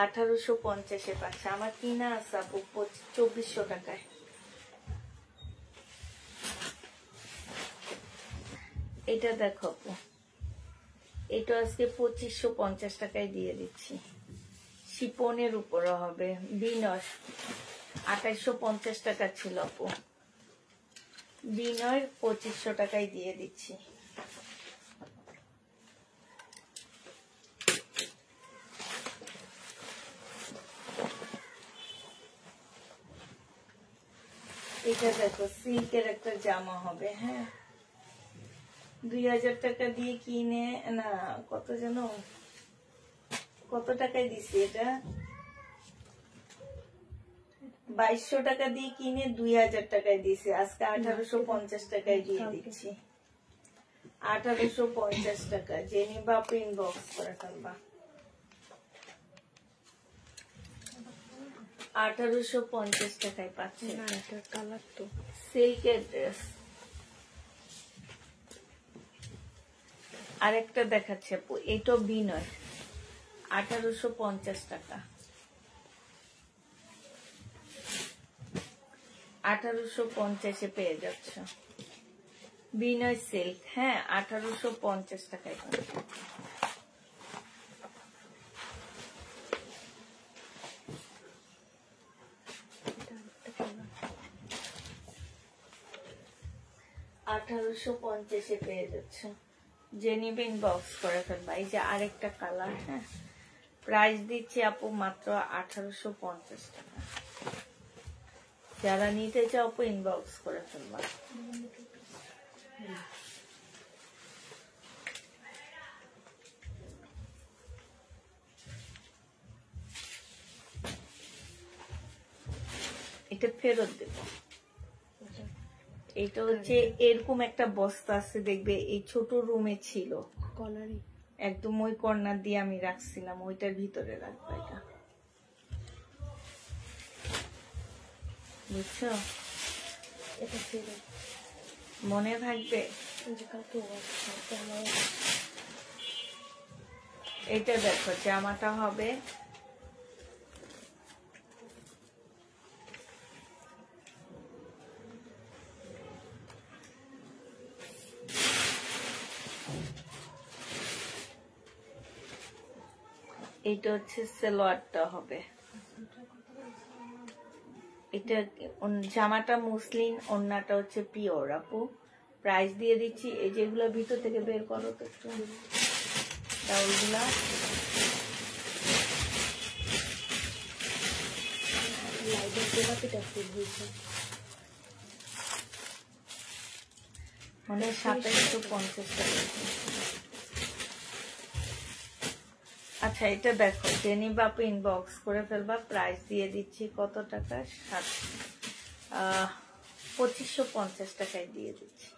A: 1850 পাচ্ছে। আমার কিনা আছে আপু 2400 টাকায়। এটা দেখো আপু, এটা আজকে 2550 টাকায় দিয়ে দিচ্ছি। শিপনের উপরে হবে। বিনয় 2850 টাকা ছিল আপু। বিনয় 2500 টাকায় দিয়ে দিচ্ছি। এটা দেখো সিল্কের একটা জামা হবে। হ্যাঁ, 2000 টাকা দিয়ে কিনে, না কত যেন, কত টাকায় দিছি এটা, 2200 টাকা দিয়ে কিনে 2000 টাকায় দিছি। আজকে 1850 টাকায় দিয়ে দিচ্ছি। 1850 টাকা। যে নিবা আপনি ইনবক্স করে ফেলবা। 1850 টাকায় পাচ্ছে।
B: কালার তো
A: সিল্কের ড্রেস। আরেকটা দেখাচ্ছে আপু, এটা বিনয়, 1850 টাকা। 1850 পেয়ে যাচ্ছ। বিনয় সিল্ক। হ্যাঁ, 1850 টাকায় পাচ্ছে। পেয়ে যাচ্ছ। যে নিবে ইনবক্স করে ফেলবা। এই যে আরেকটা কালার। হ্যাঁ, প্রাইস দিচ্ছি আপু মাত্র 1850 টাকা। যারা নিতে চাও আপু ইনবক্স করে ফেলবা। এটা ফেরত দেব। এটা হচ্ছে এরকম একটা বস্তা আছে, দেখবে এই ছোট রুমে ছিল,
B: কলারই
A: একদম ওই কর্নার দিয়ে আমি রাখছিলাম, ওইটার ভিতরে রাখবো এটা, বুঝছো?
B: এটা ফেরত
A: মনে থাকবে। এটা দেখো জামাটা হবে, এইটা হচ্ছে সালোয়ারটা হবে। এটা জামাটা মুসলিম, ওড়নাটা হচ্ছে পিওর আপু। প্রাইস দিয়ে দিচ্ছি, এই যেগুলো ভিতর থেকে বের করো তো একটু ডাউলগুলা।
B: লাইটের গোলাপিটা ফুল হয়েছে।
A: মানে 2750 টাকা। আচ্ছা এটা দেখো, জেনি বাপু ইনবক্স করে ফেলবা, প্রাইস দিয়ে দিচ্ছি কত টাকা, 2550 টাকায় দিয়ে দিচ্ছি।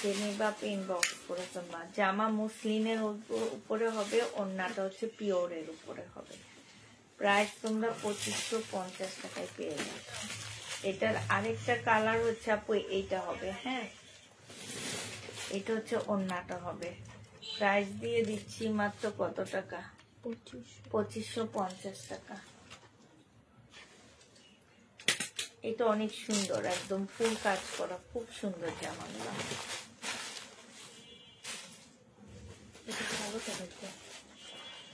A: জেনি বাপু ইনবক্স করে ফেলবা। জামা মুসলিনের উপরে হবে, ওড়নাটা হচ্ছে পিওরের উপরে হবে। প্রাইস তোমরা 2550 টাকায় পেয়ে যাচ্ছ। এটার আরেকটা কালার হচ্ছে আপু এইটা হবে। হ্যাঁ, এটা হচ্ছে ওড়নাটা হবে। প্রাইস দিয়ে দিচ্ছি মাত্র কত টাকা, 2550 টাকা। এটা অনেক সুন্দর, একদম ফুল কাজ করা, খুব সুন্দর জামাগুলো।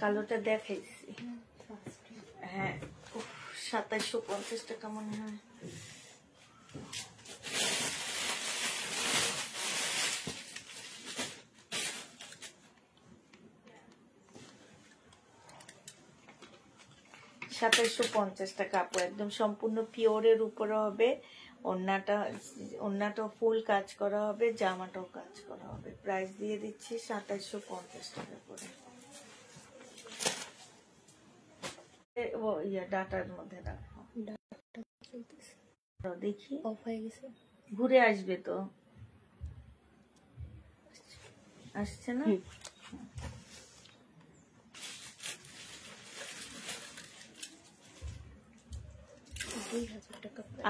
A: কালোটা দেখাইছি। হ্যাঁ, 2750 টাকা মনে হয়। $2750 টাকা আপু, একদম সম্পূর্ণ পিওরের উপরে হবে। ওড়নাটা ফুল কাজ করা হবে, জামাটাও কাজ করা হবে। প্রাইস দিয়ে দিচ্ছি 2750 টাকা করে। ডাটার মধ্যে রাখো, দেখি
B: অফ হয়ে গেছে।
A: ঘুরে আসবে তো, আসছে না?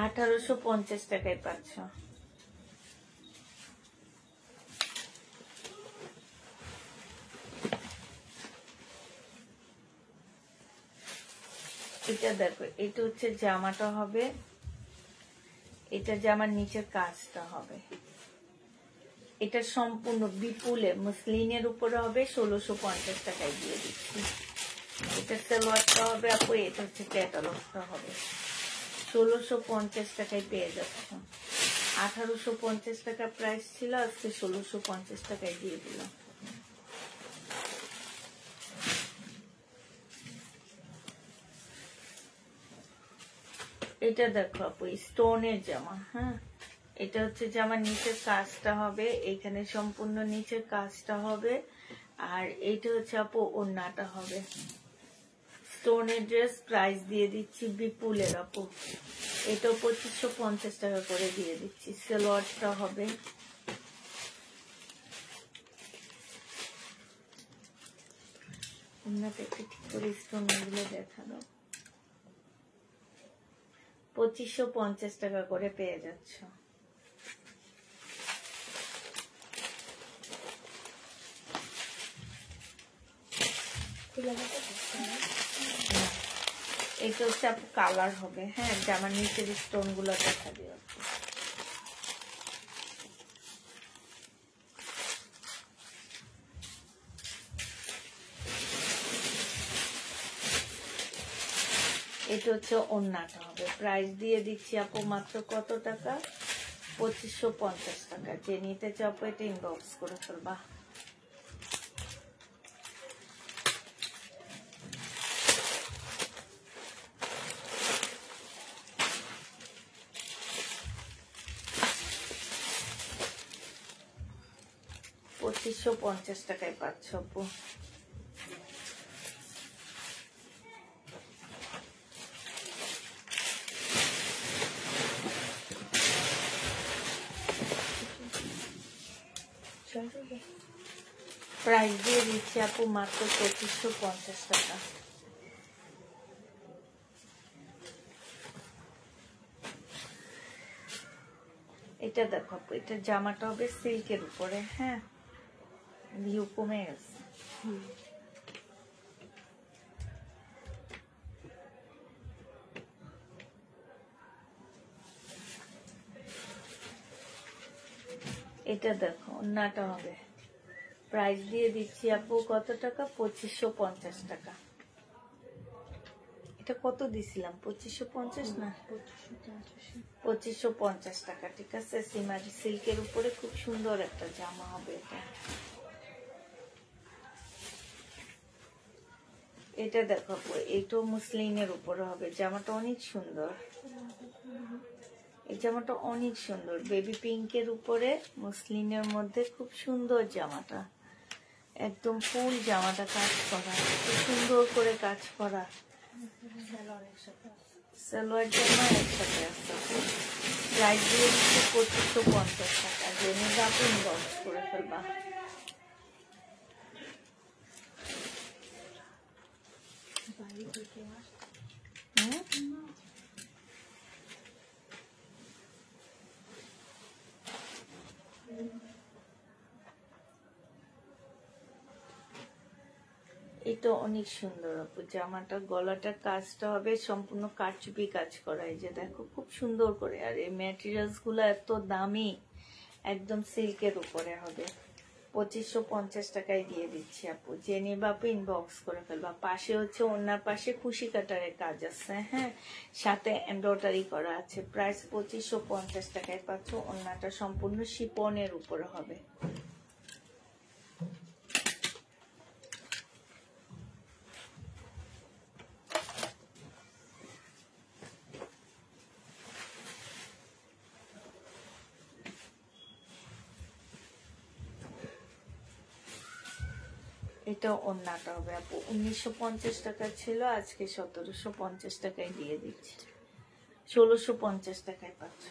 A: 1850 টাকায় পাচ্ছ। এটা দেখো, এটা হচ্ছে জামাটা হবে, এটা জামার নিচের কাজটা হবে। এটা সম্পূর্ণ বিপুলে মুসলিনের উপরে হবে, 1650 টাকায় দিয়ে দিচ্ছি। এটা সালোয়ারটা হবে আপু, এটা হচ্ছে ক্যাটালগটা হবে। 1650 টাকায় পেয়ে যাচ্ছ। 1850 টাকা প্রাইস ছিল, আজকে 1650 টাকায় দিয়ে দিলাম। এটা দেখো আপু, স্টোনের জামা। হ্যাঁ, এটা হচ্ছে জামার নিচের কাজটা হবে, এখানে সম্পূর্ণ নিচের কাজটা হবে। আর এইটা হচ্ছে আপু ওড়নাটা হবে। স্টোনের ড্রেস, প্রাইস দিয়ে দিচ্ছি বিপুলের আপু। এটাও 2550 টাকা করে দিয়ে দিচ্ছি। সালোয়ারটা হবে, ওড়নাটা একটু ঠিক করে স্টোন গুলো দেখানো। 2550 টাকা করে পেয়ে যাচ্ছ। এটা হচ্ছে কালার হবে। হ্যাঁ, জামার নিচের স্টোন গুলো দেখা দিও। এটা হচ্ছে ওড়নাটা হবে। প্রাইস দিয়ে দিচ্ছি আপু মাত্র কত টাকা, 2550 টাকা। যে নিতে চাও এটা ইনবক্স করে ফেলবা। $2550 টাকায় পাচ্ছ আপু। প্রাইস দিয়ে দিচ্ছি আপু মাত্র 2550 টাকা। এটা দেখো আপু, এটা জামাটা হবে সিল্কের উপরে। হ্যাঁ, ভিউ কমে গেছে। এটা দেখো ওড়নাটা হবে। প্রাইস দিয়ে দিচ্ছি আপু কত টাকা, 2550 টাকা। এটা কত দিছিলাম? 2550 না 2550 টাকা। ঠিক আছে, সিমারি সিল্কের উপরে খুব সুন্দর একটা জামা হবে এটা। এটা দেখো, এইটা মুসলিনের উপরে হবে, জামাটা অনেক সুন্দর। এই জামাটা অনেক সুন্দর, বেবি পিঙ্কের উপরে মুসলিনের মধ্যে খুব সুন্দর জামাটা, একদম ফুল জামাটা কাজ করা, খুব সুন্দর করে কাজ করা। সালোয়ার জামা একসাথে আছে। প্রাইস দিয়ে দিচ্ছে 2550 টাকা। জেনে আপনি ইনবক্স করে ফেলবা। এটা অনেক সুন্দর আপু, জামাটা গলাটার কাজটা হবে সম্পূর্ণ কারচুপি কাজ করা। এই যে দেখো খুব সুন্দর করে, আর এই ম্যাটেরিয়ালস গুলো এত দামি, একদম সিল্কের উপরে হবে। 2550 টাকায় দিয়ে দিচ্ছি আপু। যে নিবা আপু ইনবক্স করে ফেলবা। পাশে হচ্ছে ওনার পাশে খুশি কাটারের কাজ আছে, হ্যাঁ, সাথে এমব্রয়ডারি করা আছে। প্রাইস 2550 টাকায় পাচ্ছ। ওনাটা সম্পূর্ণ শিপনের উপরে হবে। এটা ওন্নাটা হবে আপু। 1950 টাকা ছিল, আজকে 1750 টাকায় দিয়ে দিচ্ছি। 1650 টাকায় পাচ্ছ।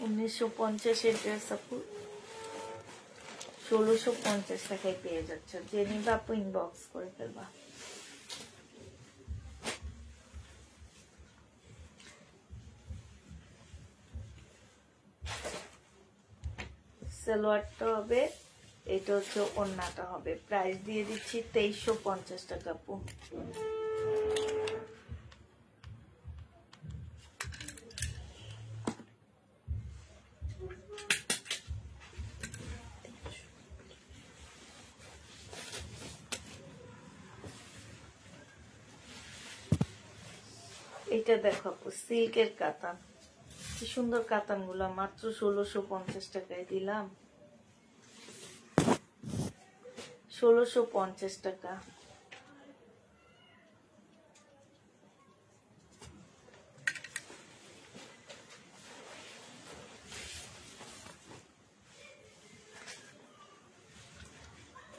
A: 1950-এর ড্রেস আপু 1650 টাকায় পেয়ে যাচ্ছ। যে নিবা আপু ইনবক্স করে ফেলবা। সালোয়ারটা হবে, এটা হচ্ছে ওন্নাটা হবে। প্রাইস দিয়ে দিচ্ছি 2350 টাকা আপু। এটা দেখো আপু, সিল্কের কাতান, কি সুন্দর কাতান গুলা, মাত্র 1650 টাকায় দিলাম। 1650 টাকা।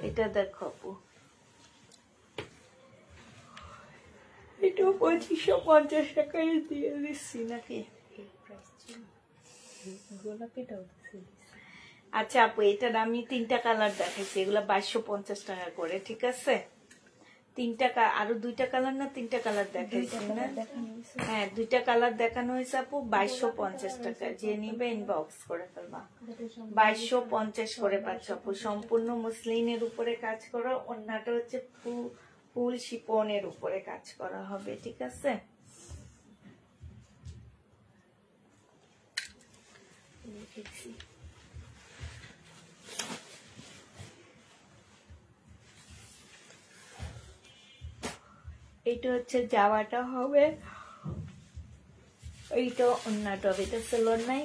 A: এটা দেখো আপু, এটা 2550 টাকায় দিয়ে দিচ্ছি নাকি? আচ্ছা আপু, এটার আমি 3টা কালার দেখাইছি, এগুলা 2250 টাকা করে। ঠিক আছে, 3টা আরো 2টা কালার না 3টা কালার দেখাইছি না? হ্যাঁ, 2টা কালার দেখানো হয়েছে আপু। 2250 টাকা। যে নিবে ইনবক্স করে ফেলবা। 2250 করে পাচ্ছ আপু। সম্পূর্ণ মুসলিনের উপরে কাজ করা, অন্যটা হচ্ছে ফুল শিপনের উপরে কাজ করা হবে। ঠিক আছে, এইটা হচ্ছে জামাটা হবে, এইটা অন্যটা হবে। এটা সালোয়ার নাই,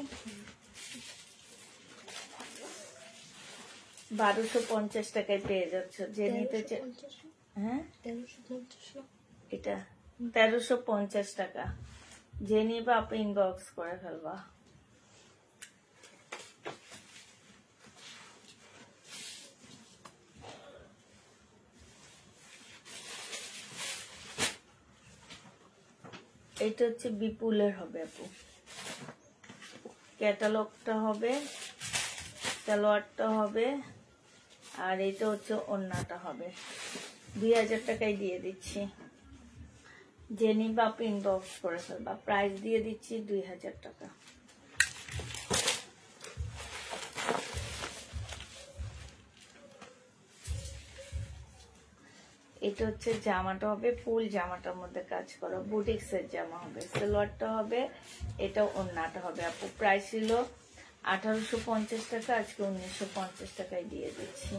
A: 1250 টাকায় পেয়ে যাচ্ছে। যে নিতে চাই, হ্যাঁ এটা 1350 টাকা। যে নিবা আপনি ইনবক্স করে ফেলবা। এটা হচ্ছে বিপুলের হবে আপু। ক্যাটালগটা হবে, সালোয়ারটা হবে, আর এটা হচ্ছে ওন্নাটা হবে। 2000 টাকায় দিয়ে দিচ্ছি। যে নিবা আপনি ইনবক্স করে ফেলবা। প্রাইস দিয়ে দিচ্ছি 2000 টাকা। এটা হচ্ছে জামাটা হবে, ফুল জামাটার মধ্যে কাজ করা, বুটিক্সের জামা হবে। সালোয়ারটা হবে, এটা ওন্নাটা হবে আপু। প্রাইস ছিল 1850 টাকা, আজকে 1950 টাকায় দিয়ে দিচ্ছি।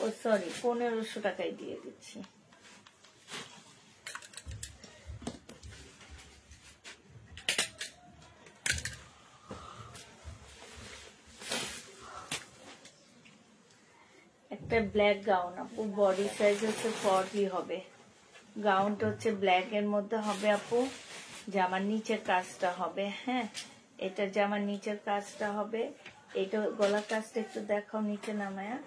A: ও সরি, 1500 টাকায় দিয়ে দিচ্ছি। এটা ব্ল্যাক গাউন আপু, বডি সাইজ হচ্ছে 40 হবে। গাউনটা হচ্ছে ব্ল্যাক এর মধ্যে হবে আপু, জামার নিচের কাজটা হবে। হ্যাঁ, এটা জামার নিচের কাজটা হবে। এটা গলার কাজটা একটু দেখাও নিচে নামায়া।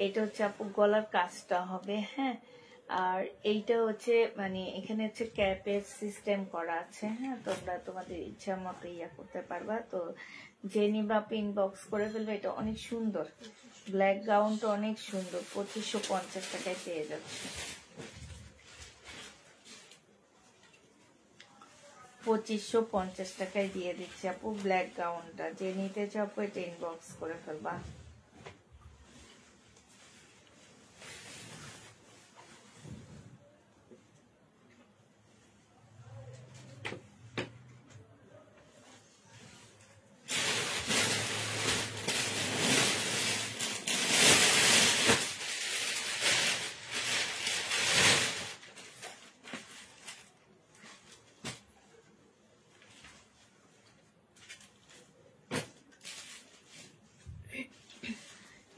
A: এটা হচ্ছে আপু গলার কাজটা হবে। হ্যাঁ, আর এইটা হচ্ছে মানে এখানে হচ্ছে ক্যাপের সিস্টেম করা আছে। হ্যাঁ, তোমরা তোমাদের ইচ্ছা মতো ইয়া করতে পারবা। তো যে নিবা ইনবক্স করে ফেলবে। এটা অনেক সুন্দর, ব্ল্যাক গাউনটা অনেক সুন্দর। 2550 টাকায় পেয়ে যাচ্ছে। 2550 টাকায় দিয়ে দিচ্ছি আপু ব্ল্যাক গাউনটা। যে নিতে চাও আপু এটা ইনবক্স করে ফেলবা।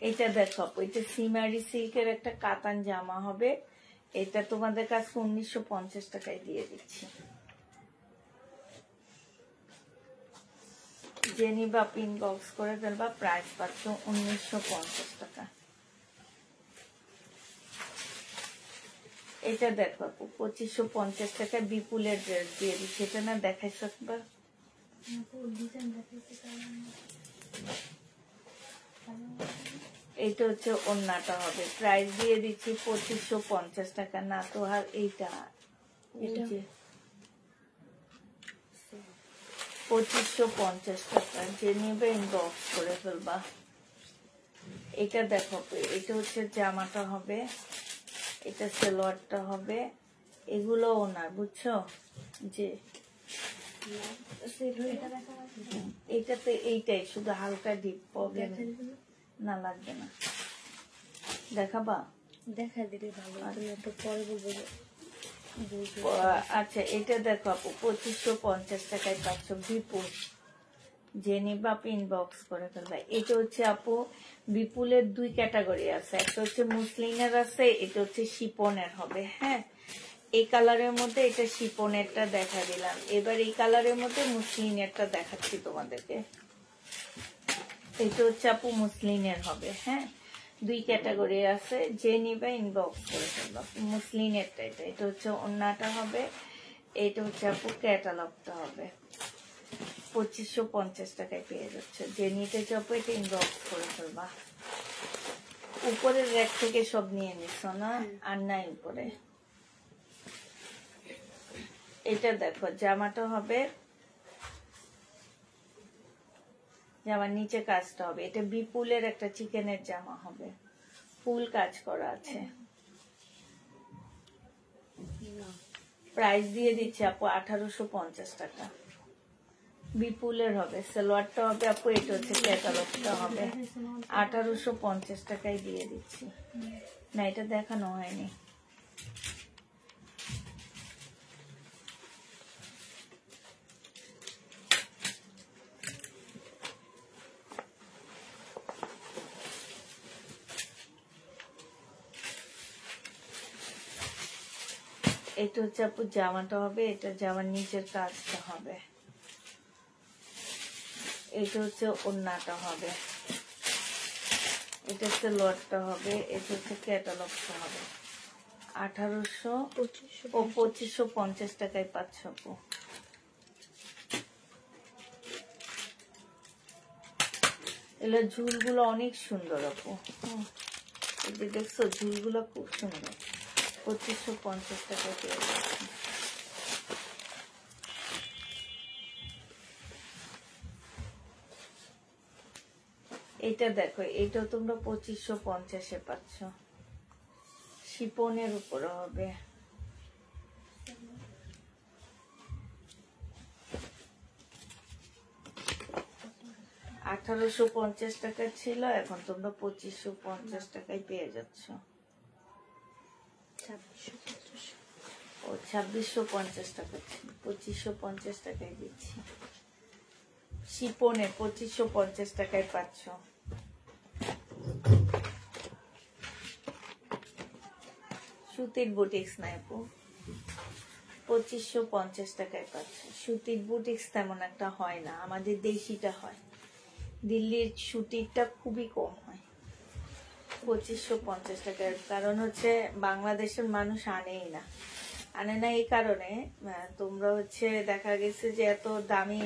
A: এটা দেখো আপু, এটা সিমারি সিল্কের একটা কাতান জামা হবে। এটা তোমাদের কাছে 1950 টাকায় দিয়ে দিচ্ছি। যে নিবা ইনবক্স করে ফেলবা। প্রাইস পাচ্ছ 1950 টাকা। এটা দেখো আপু 2550 টাকায় বিপুলের ড্রেস দিয়ে দিচ্ছি। এটা না দেখাইছো একবার? এইটা হচ্ছে ওড়নাটা হবে। প্রাইস দিয়ে দিচ্ছি 2550 টাকা। না তো আর এইটা 2550 টাকা। যে নিবে ইনবক্স করে ফেলবা। এটা দেখো, এটা হচ্ছে জামাটা হবে, এটা সালোয়ারটা হবে, এগুলো ওনার, বুঝছো? যে এইটাতে এইটাই শুধু হালকা ডিপ প্রবলেম। না লাগবে না, দেখাবা?
B: দেখা দিলে ভালো, তুমি একটু পরে বলবো।
A: আচ্ছা, এটা দেখো আপু 2550 টাকায় পাচ্ছ বিপুল। যে নিবা ইনবক্স করে ফেলবা। এটা হচ্ছে আপু বিপুলের দুই ক্যাটাগরি আছে, একটা হচ্ছে মুসলিনের আছে, এটা হচ্ছে শিপনের হবে। হ্যাঁ, এই কালারের মধ্যে এটা শিপনেরটা দেখা দিলাম। এবার এই কালারের মধ্যে মুসলিনেরটা দেখাচ্ছি তোমাদেরকে। এটা হচ্ছে আপু মুসলিনের হবে। হ্যাঁ, দুই ক্যাটাগরি আছে। যে নিবা ইনবক্স করে ফেলবা। মুসলিনেরটা এটা, এটা হচ্ছে ওড়নাটা হবে, এটা হচ্ছে আপু ক্যাটালগটা হবে। 2550 টাকায় পেয়ে যাচ্ছে। যে নিতে চাপো এটা ইনবক্স করে ফেলবা। উপরের র্যাক থেকে সব নিয়ে নিচ্ছ না? আর নাই উপরে। এটা দেখো জামাটা হবে, জামার নিচে কাজটা হবে। এটা বিপুলের একটা চিকেনের জামা হবে, ফুল কাজ করা আছে। প্রাইস দিয়ে দিচ্ছে আপু 1850 টাকা। বিপুলের হবে, সালোয়ারটা হবে আপু, এটা হচ্ছে ক্যাটালগটা হবে। 1850 টাকায় দিয়ে দিচ্ছি। না, এটা দেখানো হয়নি। এটা হচ্ছে আপু জামাটা হবে, এটা জামার নিচের কাজটা হবে। এটা হচ্ছে ওড়নাটা হবে, এটা হচ্ছে লোয়ারটা হবে, এটা হচ্ছে ক্যাটালগটা হবে। 2550 টাকায় পাচ্ছ আপু। এগুলো ঝুলগুলো অনেক সুন্দর আপু। এই যে দেখছো ঝুলগুলো খুব সুন্দর। 2550 টাকায় পেয়ে যাচ্ছে। এটা দেখো, এটা তোমরা 2550-এ পাচ্ছ। শিপনের উপরে হবে। $1850 টাকা ছিল, এখন তোমরা 2550 টাকায় পেয়ে যাচ্ছ। 2650 টাকা ছিল, 2550 টাকায় দিচ্ছি। শিপনে 2550 টাকায় পাচ্ছ। সুতির বুটিক্স নাই আপু, 2550 টাকায় পাচ্ছে। সুতির বুটিক্স তেমন একটা হয় না, আমাদের দেশিটা হয়, দিল্লির সুতিরটা খুবই কম হয়। 2550 টাকার কারণ হচ্ছে বাংলাদেশের মানুষ আনেই না, আনে না এই কারণে তোমরা হচ্ছে দেখা গেছে যে এত দামি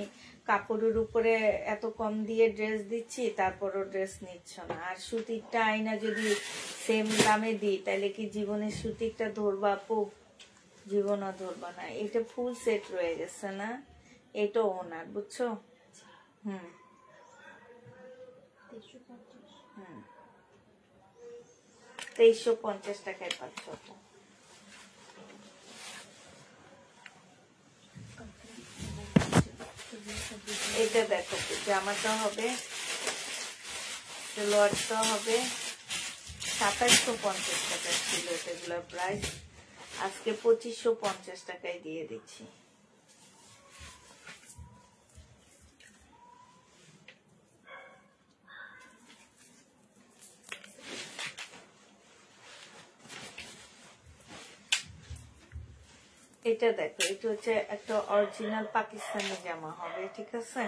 A: কাপড়ের উপরে এত কম দিয়ে ড্রেস দিচ্ছি, তারপরও ড্রেস নিচ্ছ না। আর সুতিরটা আইনা যদি সেম দামে দিই তাহলে কি জীবনের সুতিরটা ধরবা আপু? জীবনও ধরবা না। এটা ফুল সেট রয়ে গেছে না, এটা ওনার, বুঝছো? হুম 2350 টাকায় পাচ্ছ। এটা দেখো জামাটা হবে, সালোয়ারটা হবে 2750 টাকা ছিল এগুলোর প্রাইস, আজকে 2550 টাকায় দিয়ে দিচ্ছি। এটা দেখো, এটা হচ্ছে একটা অরিজিনাল পাকিস্তানি জামা হবে, ঠিক আছে?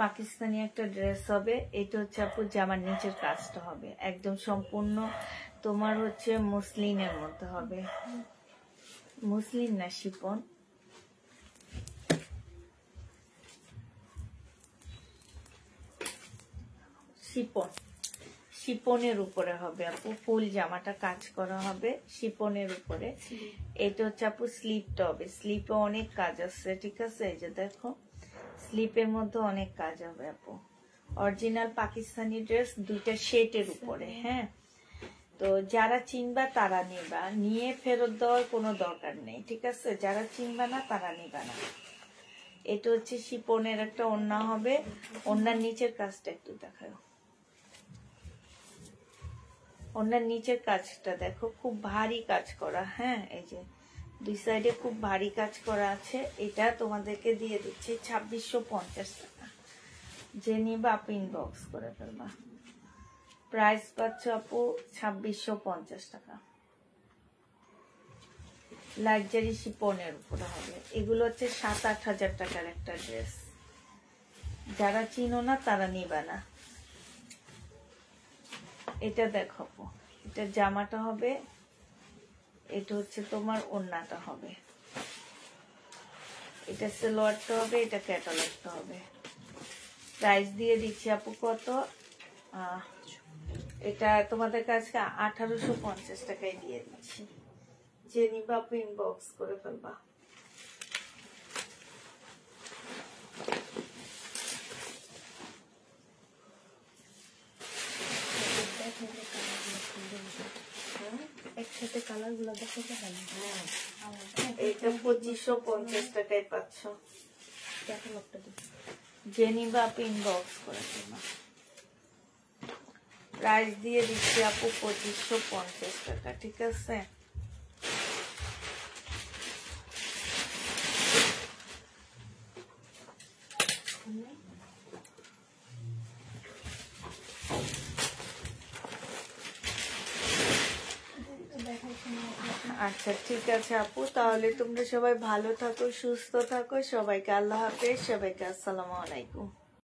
A: পাকিস্তানি একটা ড্রেস হবে। এটা হচ্ছে আপু জামার নিচের কাজটা হবে একদম সম্পূর্ণ তোমার হচ্ছে মসলিনের মধ্যে হবে, মসলিন না শিফন, শিফন, শিপনের উপরে হবে আপু। ফুল জামাটা কাজ করা হবে শিপনের উপরে। এটা হচ্ছে আপু স্লিপটা হবে, স্লিপে অনেক কাজ আছে, ঠিক আছে? এই যে দেখো স্লিপের মধ্যে অনেক কাজ হবে আপু। অরিজিনাল পাকিস্তানি ড্রেস, দুইটা শেটের উপরে। হ্যাঁ, তো যারা চিনবা তারা নিবা, নিয়ে ফেরত দেওয়ার কোনো দরকার নেই, ঠিক আছে? যারা চিনবা না তারা নিবা না। এটা হচ্ছে শিপনের একটা ওড়না হবে, ওড়নার নিচের কাজটা একটু দেখাও। ওনার নিচের কাজটা দেখো, খুব ভারী কাজ করা। হ্যাঁ, এই যে দুই সাইডে খুব ভারী কাজ করা আছে। এটা তোমাদেরকে দিয়ে দিচ্ছি 2650 টাকা। যে নিবা আপু ইনবক্স করে ফেলবা। প্রাইস পাচ্ছ আপু 2650 টাকা। লাক্সারি শিপনের উপরে হবে। এগুলো হচ্ছে 7-8 হাজার টাকার একটা ড্রেস, যারা চিনো না তারা নিবা না। এটা দেখো, এটা জামাটা হবে, এটা হচ্ছে তোমার ওড়নাটা হবে, এটা সালোয়ারটা হবে, এটা ক্যাটালগটা হবে। প্রাইস দিয়ে দিচ্ছি আপু কত? এটা তোমাদের কাছে 1850 টাকায় দিয়ে দিচ্ছি। যে নিবা আপু ইনবক্স করে ফেলবা।
B: একসাথে কালার গুলো দেখো।
A: এটা 2550 টাকায় পাচ্ছ। যে নিবা আপু ইনবক্স করে ফেলবা। প্রাইস দিয়ে দিচ্ছি আপু 2550 টাকা, ঠিক আছে? আচ্ছা ঠিক আছে আপু, তাহলে তোমরা সবাই ভালো থাকো, সুস্থ থাকো। সবাইকে আল্লাহ হাফেজ, সবাইকে আসসালামু আলাইকুম।